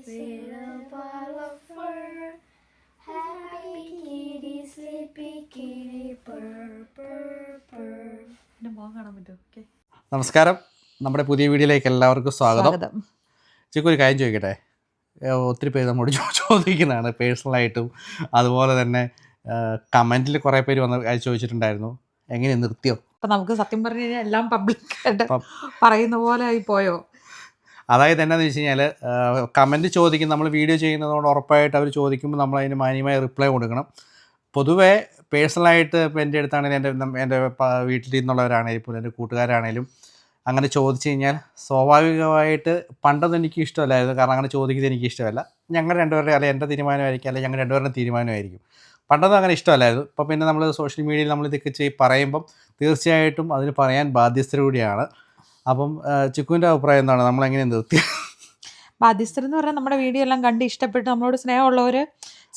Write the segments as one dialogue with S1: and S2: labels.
S1: little ball of fur. Happy kitty, sleepy kitty, purr, purr, purr.
S2: നമസ്കാരം, നമ്മുടെ പുതിയ വീഡിയോയിലേക്ക് എല്ലാവർക്കും സ്വാഗതം. ചിക്കു ഒരു കാര്യം ചോദിക്കട്ടെ, ഒത്തിരി പേര് നമ്മോട് ചോദിക്കുന്നതാണ് പേഴ്സണലായിട്ടും, അതുപോലെ തന്നെ കമൻറ്റിൽ കുറേ പേര് വന്ന് ചോദിച്ചിട്ടുണ്ടായിരുന്നു എങ്ങനെ നിർത്തിയോ.
S3: അപ്പം നമുക്ക് സത്യം പറഞ്ഞു കഴിഞ്ഞാൽ എല്ലാം പബ്ലിക്കായിട്ട് പറയുന്ന പോലെ ആയി പോയോ.
S2: അതായത് എന്നാന്ന് വെച്ച് കഴിഞ്ഞാൽ കമൻറ്റ് ചോദിക്കും, നമ്മൾ വീഡിയോ ചെയ്യുന്നതുകൊണ്ട് ഉറപ്പായിട്ട് അവർ ചോദിക്കുമ്പോൾ നമ്മൾ അതിന് മാന്യമായ റിപ്ലൈ കൊടുക്കണം. പൊതുവേ പേഴ്സണലായിട്ട് ഇപ്പോൾ എൻ്റെ അടുത്താണെങ്കിലും എൻ്റെ വീട്ടിൽ നിന്നുള്ളവരാണെങ്കിലും ഇപ്പോൾ എൻ്റെ കൂട്ടുകാരാണേലും അങ്ങനെ ചോദിച്ചു കഴിഞ്ഞാൽ സ്വാഭാവികമായിട്ട് പണ്ടൊന്നും എനിക്ക് ഇഷ്ടമല്ലായിരുന്നു. കാരണം അങ്ങനെ ചോദിക്കുന്നത് എനിക്ക് ഇഷ്ടമല്ല. ഞങ്ങൾ രണ്ടുപേരുടെ അല്ലെങ്കിൽ എൻ്റെ തീരുമാനമായിരിക്കും, അല്ലെങ്കിൽ ഞങ്ങൾ രണ്ടുപേരുടെ തീരുമാനമായിരിക്കും. പണ്ടൊന്നും അങ്ങനെ ഇഷ്ടമല്ലായിരുന്നു. ഇപ്പോൾ പിന്നെ നമ്മൾ സോഷ്യൽ മീഡിയയിൽ നമ്മൾ ഇതൊക്കെ പറയുമ്പം തീർച്ചയായിട്ടും അതിന് പറയാൻ ബാധ്യസ്ഥരൂടെയാണ്. അപ്പം ചിക്കുവിൻ്റെ അഭിപ്രായം എന്താണ്, നമ്മളെങ്ങനെ നിർത്തി?
S3: ബാധ്യസ്ഥരെന്ന് പറഞ്ഞാൽ നമ്മുടെ വീഡിയോ എല്ലാം കണ്ട് ഇഷ്ടപ്പെട്ട് നമ്മളോട്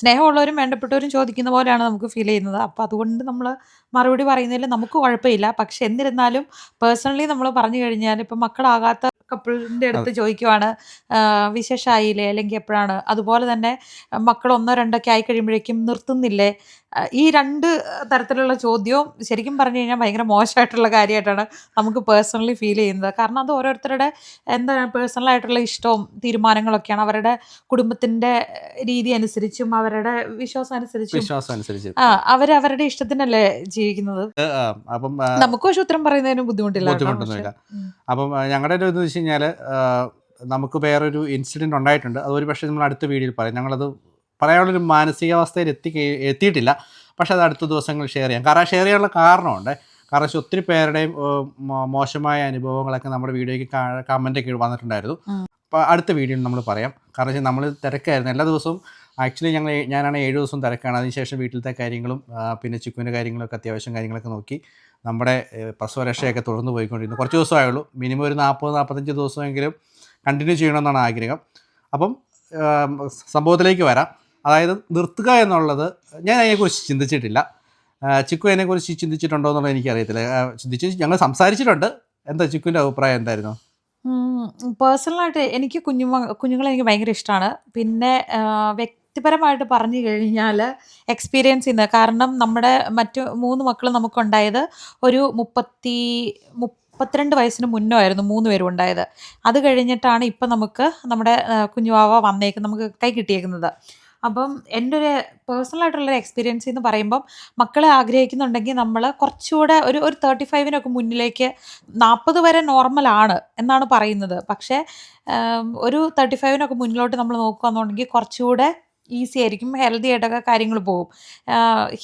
S3: സ്നേഹമുള്ളവരും വേണ്ടപ്പെട്ടവരും ചോദിക്കുന്ന പോലെയാണ് നമുക്ക് ഫീൽ ചെയ്യുന്നത്. അപ്പോൾ അതുകൊണ്ട് നമ്മൾ മറുപടി പറയുന്നതിൽ നമുക്ക് കുഴപ്പമില്ല. പക്ഷെ എന്നിരുന്നാലും പേഴ്സണലി നമ്മൾ പറഞ്ഞു കഴിഞ്ഞാൽ ഇപ്പം മക്കളാകാത്ത കപ്പിളിൻ്റെ അടുത്ത് ചോദിക്കുവാണ് വിശേഷമായില്ലേ അല്ലെങ്കിൽ എപ്പോഴാണ്, അതുപോലെ തന്നെ മക്കൾ 1-2 ആയി കഴിയുമ്പോഴേക്കും നിർത്തുന്നില്ലേ, ഈ 2 തരത്തിലുള്ള ചോദ്യവും ശരിക്കും പറഞ്ഞു കഴിഞ്ഞാൽ ഭയങ്കര മോശമായിട്ടുള്ള കാര്യമായിട്ടാണ് നമുക്ക് പേഴ്സണലി ഫീൽ ചെയ്യുന്നത്. കാരണം അത് ഓരോരുത്തരുടെ എന്താണ് പേഴ്സണലായിട്ടുള്ള ഇഷ്ടവും തീരുമാനങ്ങളൊക്കെയാണ്. അവരുടെ കുടുംബത്തിൻ്റെ രീതി അനുസരിച്ചും അവരുടെ വിശ്വാസം അനുസരിച്ചും അവരവരുടെ ഇഷ്ടത്തിനല്ലേ ജീവിക്കുന്നത്.
S2: അപ്പം
S3: നമുക്ക് പക്ഷെ ഉത്തരം പറയുന്നതിന് ബുദ്ധിമുട്ടില്ല.
S2: അപ്പം ഞങ്ങളുടെ ഒരു ഇത് വെച്ച് കഴിഞ്ഞാൽ നമുക്ക് വേറൊരു ഇൻസിഡൻറ്റ് ഉണ്ടായിട്ടുണ്ട്. അതൊരു പക്ഷേ നമ്മൾ അടുത്ത വീഡിയോയിൽ പറയാം. ഞങ്ങളത് പറയാനുള്ളൊരു മാനസികാവസ്ഥയിൽ എത്തിയിട്ടില്ല. പക്ഷെ അത് അടുത്ത ദിവസങ്ങൾ ഷെയർ ചെയ്യാം. കാരണം ഷെയർ ചെയ്യാനുള്ള കാരണമുണ്ട്. കാരണം ഒത്തിരി പേരുടെയും മോശമായ അനുഭവങ്ങളൊക്കെ നമ്മുടെ വീഡിയോയ്ക്ക് കമൻറ്റൊക്കെ വന്നിട്ടുണ്ടായിരുന്നു. അപ്പോൾ അടുത്ത വീഡിയോയിൽ നമ്മൾ പറയാം. കാരണം വെച്ചാൽ നമ്മൾ തിരക്കായിരുന്നു എല്ലാ ദിവസവും. ആക്ച്വലി ഞാനാണ് 7 ദിവസം തിരക്കാണ്. അതിനുശേഷം വീട്ടിലത്തെ കാര്യങ്ങളും പിന്നെ ചിക്കുവിൻ്റെ കാര്യങ്ങളൊക്കെ അത്യാവശ്യം കാര്യങ്ങളൊക്കെ നോക്കി നമ്മുടെ പ്രസവരക്ഷയൊക്കെ തുടർന്ന് പോയിക്കൊണ്ടിരുന്നു. കുറച്ച് ദിവസമായുള്ളൂ. മിനിമം ഒരു 40-45 ദിവസമെങ്കിലും കണ്ടിന്യൂ ചെയ്യണമെന്നാണ് ആഗ്രഹം. അപ്പം സംഭവത്തിലേക്ക് വരാം. അതായത് നിർത്തുക എന്നുള്ളത് ഞാൻ അതിനെക്കുറിച്ച് ചിന്തിച്ചിട്ടില്ല. ചിക്കു അതിനെക്കുറിച്ച് ചിന്തിച്ചിട്ടുണ്ടോ എന്നുള്ളത് എനിക്കറിയത്തില്ല. ഞങ്ങൾ സംസാരിച്ചിട്ടുണ്ട്. എന്താ ചിക്കുവിൻ്റെ അഭിപ്രായം എന്തായിരുന്നു?
S3: പേഴ്സണലായിട്ട് എനിക്ക് കുഞ്ഞുങ്ങളെ എനിക്ക് ഭയങ്കര ഇഷ്ടമാണ്. പിന്നെ വ്യക്തിപരമായിട്ട് പറഞ്ഞു കഴിഞ്ഞാൽ എക്സ്പീരിയൻസ് ചെയ്യുന്നത്, കാരണം നമ്മുടെ മറ്റു 3 മക്കളും നമുക്കുണ്ടായത് ഒരു 32 വയസ്സിന് മുന്നേ ആയിരുന്നു 3 പേരും ഉണ്ടായത്. അത് കഴിഞ്ഞിട്ടാണ് ഇപ്പം നമുക്ക് നമ്മുടെ കുഞ്ഞുവാവ നമുക്ക് കൈ കിട്ടിയേക്കുന്നത്. അപ്പം എൻ്റെ ഒരു പേഴ്സണലായിട്ടുള്ളൊരു എക്സ്പീരിയൻസ് എന്ന് പറയുമ്പം മക്കളെ ആഗ്രഹിക്കുന്നുണ്ടെങ്കിൽ നമ്മൾ കുറച്ചുകൂടെ ഒരു 35-നൊക്കെ മുന്നിലേക്ക്, 40 വരെ നോർമലാണ് എന്നാണ് പറയുന്നത്. പക്ഷേ ഒരു 35-നൊക്കെ മുന്നിലോട്ട് നമ്മൾ നോക്കുകയെന്നുണ്ടെങ്കിൽ കുറച്ചുകൂടെ ഈസി ആയിരിക്കും, ഹെൽത്തി ആയിട്ടൊക്കെ കാര്യങ്ങൾ പോകും.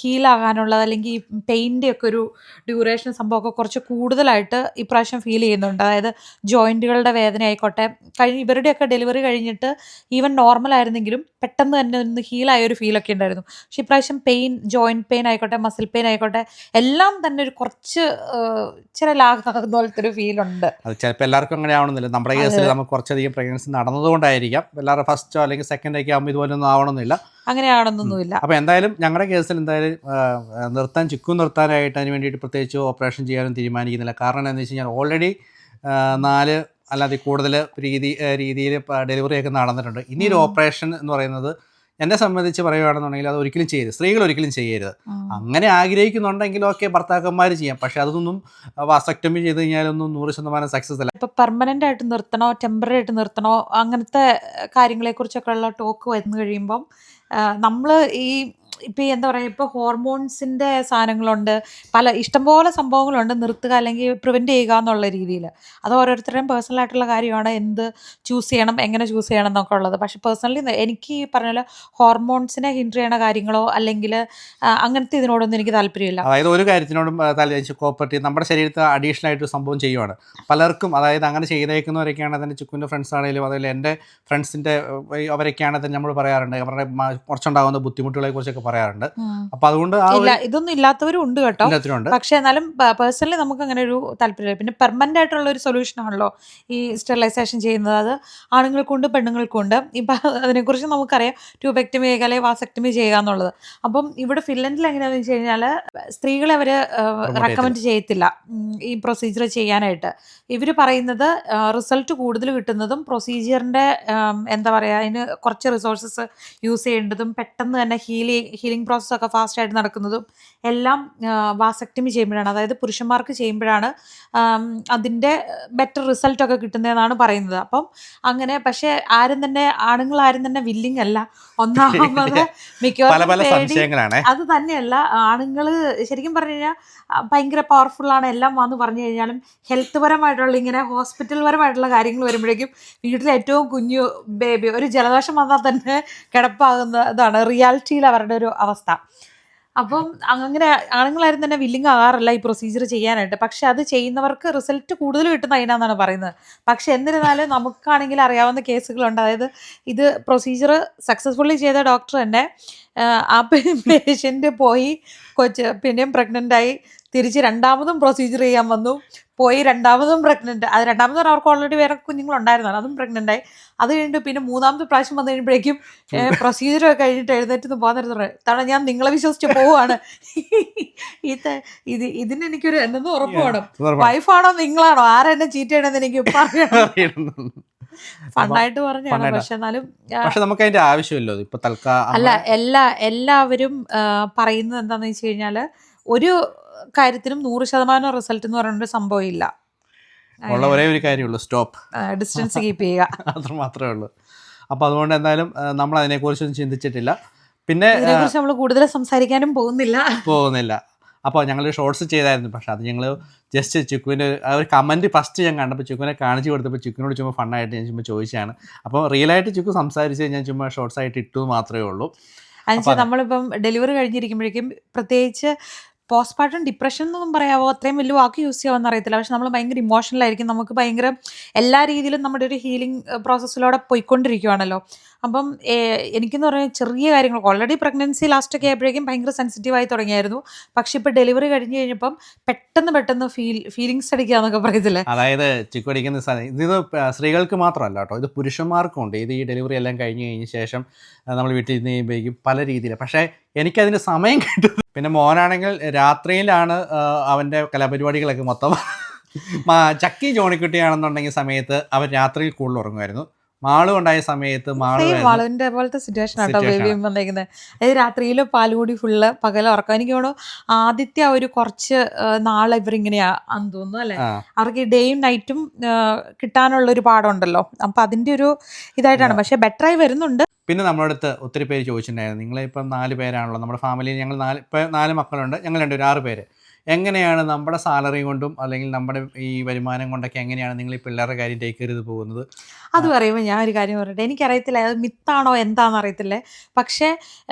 S3: ഹീലാകാനുള്ളത് അല്ലെങ്കിൽ പെയിൻ്റെ ഒക്കെ ഒരു ഡ്യൂറേഷൻ സംഭവമൊക്കെ കുറച്ച് കൂടുതലായിട്ട് ഇപ്രാവശ്യം ഫീൽ ചെയ്യുന്നുണ്ട്. അതായത് ജോയിൻറ്റുകളുടെ വേദന ആയിക്കോട്ടെ, ഇവരുടെയൊക്കെ ഡെലിവറി കഴിഞ്ഞിട്ട് ഈവൻ നോർമലായിരുന്നെങ്കിലും പെട്ടെന്ന് തന്നെ ഒന്ന് ഹീലായ ഒരു ഫീലൊക്കെ ഉണ്ടായിരുന്നു. പക്ഷേ ഇപ്രാവശ്യം ജോയിൻറ്റ് പെയിൻ ആയിക്കോട്ടെ, മസിൽ പെയിൻ ആയിക്കോട്ടെ, എല്ലാം തന്നെ ഒരു കുറച്ച് ഇച്ചിരി ലാഗാകുന്ന പോലത്തെ ഒരു ഫീലുണ്ട്.
S2: അത് ചിലപ്പോൾ എല്ലാവർക്കും അങ്ങനെ ആവണമെന്നില്ല. നമ്മുടെ കേസിൽ നമുക്ക് കുറച്ചധികം പ്രഗ്നൻസി നടന്നതുകൊണ്ടായിരിക്കാം. എല്ലാവരും ഫസ്റ്റോ അല്ലെങ്കിൽ സെക്കൻഡൊക്കെ ആകുമ്പോൾ ഇതുപോലെ ഒന്നും ആവണമെന്നില്ല,
S3: അങ്ങനെയാണെന്നൊന്നുമില്ല.
S2: അപ്പോൾ എന്തായാലും ഞങ്ങളുടെ കേസിൽ എന്തായാലും ചിക്കു നിർത്താനായിട്ട് അതിന് വേണ്ടിയിട്ട് പ്രത്യേകിച്ച് ഓപ്പറേഷൻ ചെയ്യാനും തീരുമാനിക്കുന്നില്ല. കാരണം എന്താണെന്ന് വെച്ച് കഴിഞ്ഞാൽ ഓൾറെഡി 4 അല്ലാതെ കൂടുതൽ രീതിയിൽ ഡെലിവറിയൊക്കെ നടന്നിട്ടുണ്ട്. ഇനിയൊരു ഓപ്പറേഷൻ എന്ന് പറയുന്നത് എന്നെ സംബന്ധിച്ച് പറയുകയാണെന്നുണ്ടെങ്കിൽ അത് ഒരിക്കലും ചെയ്യരുത്, സ്ത്രീകൾ ഒരിക്കലും ചെയ്യരുത്. അങ്ങനെ ആഗ്രഹിക്കുന്നുണ്ടെങ്കിലും ഒക്കെ ഭർത്താക്കന്മാർ ചെയ്യാം. പക്ഷെ അതൊന്നും വാസക്ടമി ചെയ്ത് കഴിഞ്ഞാലൊന്നും 100% സക്സസ് അല്ല.
S3: ഇപ്പോൾ പെർമനൻ്റ് ആയിട്ട് നിർത്തണോ ടെമ്പററി ആയിട്ട് നിർത്തണോ അങ്ങനത്തെ കാര്യങ്ങളെക്കുറിച്ചൊക്കെ ഉള്ള ടോക്ക് വന്നു കഴിയുമ്പം നമ്മൾ ഇപ്പോൾ എന്താ പറയുക, ഇപ്പോൾ ഹോർമോൺസിൻ്റെ സാധനങ്ങളുണ്ട്, ഇഷ്ടംപോലെ സംഭവങ്ങളുണ്ട് നിർത്തുക അല്ലെങ്കിൽ പ്രിവെൻറ്റ് ചെയ്യുക എന്നുള്ള രീതിയിൽ. അത് ഓരോരുത്തരുടെയും പേഴ്സണലായിട്ടുള്ള കാര്യമാണ്, എന്ത് ചൂസ് ചെയ്യണം, എങ്ങനെ ചൂസ് ചെയ്യണം എന്നൊക്കെ ഉള്ളത്. പക്ഷേ പേഴ്സണലി എനിക്ക് ഈ പറഞ്ഞ പോലെ ഹോർമോൺസിനെ ഹിൻഡർ ചെയ്യണ കാര്യങ്ങളോ അല്ലെങ്കിൽ അങ്ങനത്തെ ഇതിനോടൊന്നും എനിക്ക് താല്പര്യമില്ല.
S2: അതായത് ഒരു കാര്യത്തിനോടും കോപ്പറേറ്റ് നമ്മുടെ ശരീരത്തിൽ അഡീഷണൽ ആയിട്ട് സംഭവം ചെയ്യുവാണ് പലർക്കും. അതായത് അങ്ങനെ ചെയ്തേക്കുന്നവരൊക്കെയാണ് അതിൻ്റെ ചിക്കുവിൻ്റെ ഫ്രണ്ട്സ് ആണെങ്കിലും അതുപോലെ എൻ്റെ ഫ്രണ്ട്സിൻ്റെ അവരൊക്കെയാണെങ്കിൽ നമ്മൾ പറയാറുണ്ട് അവരുടെ കുറച്ചുണ്ടാകുന്ന ബുദ്ധിമുട്ടുകളെ കുറിച്ചൊക്കെ പറയാറുണ്ട്. അപ്പൊ അതുകൊണ്ട്
S3: ഇല്ല, ഇതൊന്നും ഇല്ലാത്തവരും ഉണ്ട് കേട്ടോ.
S2: എല്ലാത്തിനുണ്ട്.
S3: പക്ഷെ എന്നാലും പേഴ്സണലി നമുക്ക് അങ്ങനെ ഒരു താല്പര്യമില്ല. പിന്നെ പെർമനന്റ് ആയിട്ടുള്ള ഒരു സൊല്യൂഷൻ ആണല്ലോ ഈ സ്റ്റെറിലൈസേഷൻ ചെയ്യുന്നത്. അത് ആണുങ്ങൾക്കുണ്ട് പെണ്ണുങ്ങൾക്കുണ്ട്. ഇപ്പം അതിനെക്കുറിച്ച് നമുക്കറിയാം, ട്യൂബെക്ടമി അല്ലെങ്കിൽ വാസെക്ടമി ചെയ്യുക എന്നുള്ളത്. അപ്പം ഇവിടെ ഫിൻലൻഡിൽ എങ്ങനെയാണെന്ന് വെച്ച് കഴിഞ്ഞാൽ സ്ത്രീകളെ അവർ റെക്കമെൻഡ് ചെയ്യത്തില്ല ഈ പ്രൊസീജിയർ ചെയ്യാനായിട്ട്. ഇവർ പറയുന്നത് റിസൾട്ട് കൂടുതൽ കിട്ടുന്നതും പ്രൊസീജിയറിൻ്റെ എന്താ പറയുക, അതിന് കുറച്ച് റിസോഴ്സസ് യൂസ് ചെയ്യേണ്ടതും പെട്ടെന്ന് തന്നെ ഹീലിംഗ് പ്രോസസ്സൊക്കെ ഫാസ്റ്റായിട്ട് നടക്കുന്നതും എല്ലാം വാസെക്ടമി ചെയ്യുമ്പോഴാണ്, അതായത് പുരുഷന്മാർക്ക് ചെയ്യുമ്പോഴാണ് അതിൻ്റെ ബെറ്റർ റിസൾട്ടൊക്കെ കിട്ടുന്നതെന്നാണ് പറയുന്നത്. അപ്പം അങ്ങനെ, പക്ഷേ ആണുങ്ങൾ ആരും തന്നെ വില്ലിങ് അല്ല. ഒന്നാമത് മിക്കവാറും
S2: സംശയങ്ങളാണ്.
S3: അത് തന്നെയല്ല, ആണുങ്ങൾ ശരിക്കും പറഞ്ഞു കഴിഞ്ഞാൽ ഭയങ്കര പവർഫുള്ളാണ് എല്ലാം വന്ന് പറഞ്ഞു കഴിഞ്ഞാലും ഹെൽത്ത് പരമായിട്ടുള്ള ഇങ്ങനെ ഹോസ്പിറ്റൽ പരമായിട്ടുള്ള കാര്യങ്ങൾ വരുമ്പോഴേക്കും വീട്ടിൽ ഏറ്റവും കുഞ്ഞു ബേബി ഒരു ജലദോഷം വന്നാൽ തന്നെ കിടപ്പാകുന്നതാണ് റിയാലിറ്റിയിൽ അവരുടെ ഒരു അവസ്ഥ. അപ്പം അങ്ങനെ ആണുങ്ങളാരും തന്നെ വില്ലിങ് ആകാറില്ല ഈ പ്രൊസീജിയർ ചെയ്യാനായിട്ട്. പക്ഷെ അത് ചെയ്യുന്നവർക്ക് റിസൾട്ട് കൂടുതൽ കിട്ടുന്ന അതിനാന്നാണ് പറയുന്നത്. പക്ഷെ എന്നിരുന്നാലും നമുക്കാണെങ്കിൽ അറിയാവുന്ന കേസുകളുണ്ട്. അതായത് ഇത് പ്രൊസീജിയർ സക്സസ്ഫുള്ളി ചെയ്ത ഡോക്ടർ തന്നെ ആ പേഷ്യൻ്റ് പോയി പിന്നെയും പ്രഗ്നൻ്റായി തിരിച്ച് രണ്ടാമതും പ്രൊസീജിയർ ചെയ്യാൻ വന്നു, പോയി രണ്ടാമതും പ്രഗ്നൻ്റ്. അത് രണ്ടാമത് അവർക്ക് ഓൾറെഡി വേറെ കുഞ്ഞുങ്ങളുണ്ടായിരുന്നതാണ്, അതും പ്രഗ്നൻ്റായി. അത് കഴിഞ്ഞിട്ട് പിന്നെ മൂന്നാമത്തെ പ്രാവശ്യം വന്നു കഴിയുമ്പോഴേക്കും പ്രൊസീജിയർ ഒക്കെ കഴിഞ്ഞിട്ട് എഴുന്നേറ്റ് പോകാൻ നേരത്തെ തവണ ഞാൻ നിങ്ങളെ വിശ്വസിച്ച് പോവുകയാണ്. ഇതിന് എനിക്കൊരു എന്തെന്ന് ഉറപ്പ് വേണം. വൈഫാണോ നിങ്ങളാണോ ആരെന്നെ ചീറ്റ് ചെയ്യണമെന്ന് എനിക്ക് പറയണം. ഫണ്ടായിട്ട് പറഞ്ഞാണ്. പക്ഷെ എന്നാലും
S2: നമുക്ക് അതിന്റെ ആവശ്യമില്ലോ ഇപ്പൊ തൽക്കാലം.
S3: അല്ല, എല്ലാവരും പറയുന്നത് എന്താണെന്ന് വെച്ച് കഴിഞ്ഞാൽ ഒരു കാര്യത്തിനും 100% റിസൾട്ട് എന്ന് പറയുന്ന സംഭവം ഇല്ല.
S2: ഉള്ള ഒരേ ഒരു കാര്യമുള്ളൂ, സ്റ്റോപ്പ്,
S3: ഡിസ്റ്റൻസ് കീപ്പ് ചെയ്യുക,
S2: അത് മാത്രമേ ഉള്ളൂ. അപ്പോൾ അതുകൊണ്ട് എന്തായാലും നമ്മൾ അതിനെക്കുറിച്ചൊന്നും ചിന്തിച്ചിട്ടില്ല. പിന്നെ
S3: ഇതിനെക്കുറിച്ച് നമ്മൾ കൂടുതൽ സംസാരിക്കാനും പോകുന്നില്ല.
S2: അപ്പോൾ ഞങ്ങൾ ഷോർട്സ് ചെയ്തായിരുന്നു. പക്ഷെ അത് ഞങ്ങൾ ജസ്റ്റ് ചിക്കുവിൻ്റെ ആ ഒരു കമൻറ്റ് ഫസ്റ്റ് ഞാൻ കണ്ടപ്പോൾ ചിക്കുവിനെ കാണിച്ചു കൊടുത്തപ്പോൾ ചിക്കുവിനോട് ചുമ്മാ ഫണ്ണായിട്ട് ഞാൻ ചുമ്മാ ചോദിച്ചാണ്. അപ്പോൾ റിയലായിട്ട് ചിക്കു സംസാരിച്ച് ഞാൻ ചുമ്മാ ഷോർട്സ് ആയിട്ട് ഇട്ടു മാത്രമേ ഉള്ളൂ.
S3: എന്നുവെച്ചാൽ നമ്മളിപ്പം ഡെലിവറി കഴിഞ്ഞിരിക്കുമ്പോഴേക്കും പ്രത്യേകിച്ച് പോസ്റ്റ്പാർട്ടം ഡിപ്രഷൻ എന്നൊന്നും പറയാവോ, അത്രയും വലിയ വാക്ക് യൂസ് ചെയ്യാമെന്ന് അറിയത്തില്ല. പക്ഷെ നമ്മൾ ഭയങ്കര ഇമോഷണലായിരിക്കും. നമുക്ക് ഭയങ്കര എല്ലാ രീതിയിലും നമ്മുടെ ഒരു ഹീലിംഗ് പ്രോസസ്സിലൂടെ പോയിക്കൊണ്ടിരിക്കുകയാണല്ലോ. അപ്പം എനിക്കെന്ന് പറഞ്ഞാൽ ചെറിയ കാര്യങ്ങൾ ഓൾറെഡി പ്രഗ്നൻസി ലാസ്റ്റൊക്കെ ആയപ്പോഴേക്കും ഭയങ്കര സെൻസിറ്റീവായി തുടങ്ങിയായിരുന്നു. പക്ഷെ ഇപ്പോൾ ഡെലിവറി കഴിഞ്ഞ് കഴിഞ്ഞപ്പം പെട്ടെന്ന് ഫീലിങ്സ് അടിക്കുക എന്നൊക്കെ പറയത്തില്ലേ.
S2: അതായത് ചിക്കു അടിക്കുന്ന ഇത് സ്ത്രീകൾക്ക് മാത്രമല്ല കേട്ടോ, ഇത് പുരുഷന്മാർക്കും ഉണ്ട്. ഇത് ഈ ഡെലിവറി എല്ലാം കഴിഞ്ഞ ശേഷം നമ്മൾ വീട്ടിൽ ഇരുന്ന് കഴിയുമ്പോഴേക്കും പല രീതിയിൽ. പക്ഷേ എനിക്കതിന് സമയം കിട്ടും. പിന്നെ മോനാണെങ്കിൽ രാത്രിയിലാണ് അവൻ്റെ കലാപരിപാടികളൊക്കെ മൊത്തം. ചക്കി ജോണിക്കുട്ടിയാണെന്നുണ്ടെങ്കിൽ സമയത്ത് അവൻ രാത്രിയിൽ കൂടുതൽ ഉറങ്ങുമായിരുന്നു. മാളു ഉണ്ടായ സമയത്ത്
S3: മാളുവിന്റെ പോലത്തെ സിറ്റുവേഷൻ ആട്ടോ ബേബിയും വന്നേക്കുന്നത്. അതായത് രാത്രിയിൽ പാലുകൂടി ഫുള്ള് പകൽ ഉറക്കം. എനിക്ക് തോന്നുന്നു ആദ്യത്തെ ഒരു കുറച്ച് നാളെ ഇവരിങ്ങനെയാന്ന് തോന്നുന്നു അല്ലെ. അവർക്ക് ഡേയും നൈറ്റും കിട്ടാനുള്ള ഒരു പാടുണ്ടല്ലോ. അപ്പൊ അതിന്റെ ഒരു ഇതായിട്ടാണ്. പക്ഷെ ബെറ്ററായി വരുന്നുണ്ട്.
S2: പിന്നെ നമ്മുടെ അടുത്ത് ഒത്തിരി പേര് ചോദിച്ചിട്ടുണ്ടായിരുന്നു, നിങ്ങളിപ്പം 4 പേരാണല്ലോ, നമ്മുടെ ഫാമിലിയിൽ ഞങ്ങൾ 4 മക്കളുണ്ട്, ഞങ്ങൾ 6 പേര്, എങ്ങനെയാണ് നമ്മുടെ സാലറി കൊണ്ടും അല്ലെങ്കിൽ നമ്മുടെ ഈ വരുമാനം കൊണ്ടൊക്കെ എങ്ങനെയാണ് നിങ്ങൾ ഈ പിള്ളേരുടെ കാര്യം ടേക്ക് ചെയ്ത് പോകുന്നത്?
S3: അത് പറയുമ്പോൾ ഞാൻ ഒരു കാര്യം പറയട്ടെ, എനിക്കറിയത്തില്ല അത് മിത്താണോ എന്താണെന്ന് അറിയത്തില്ലേ. പക്ഷേ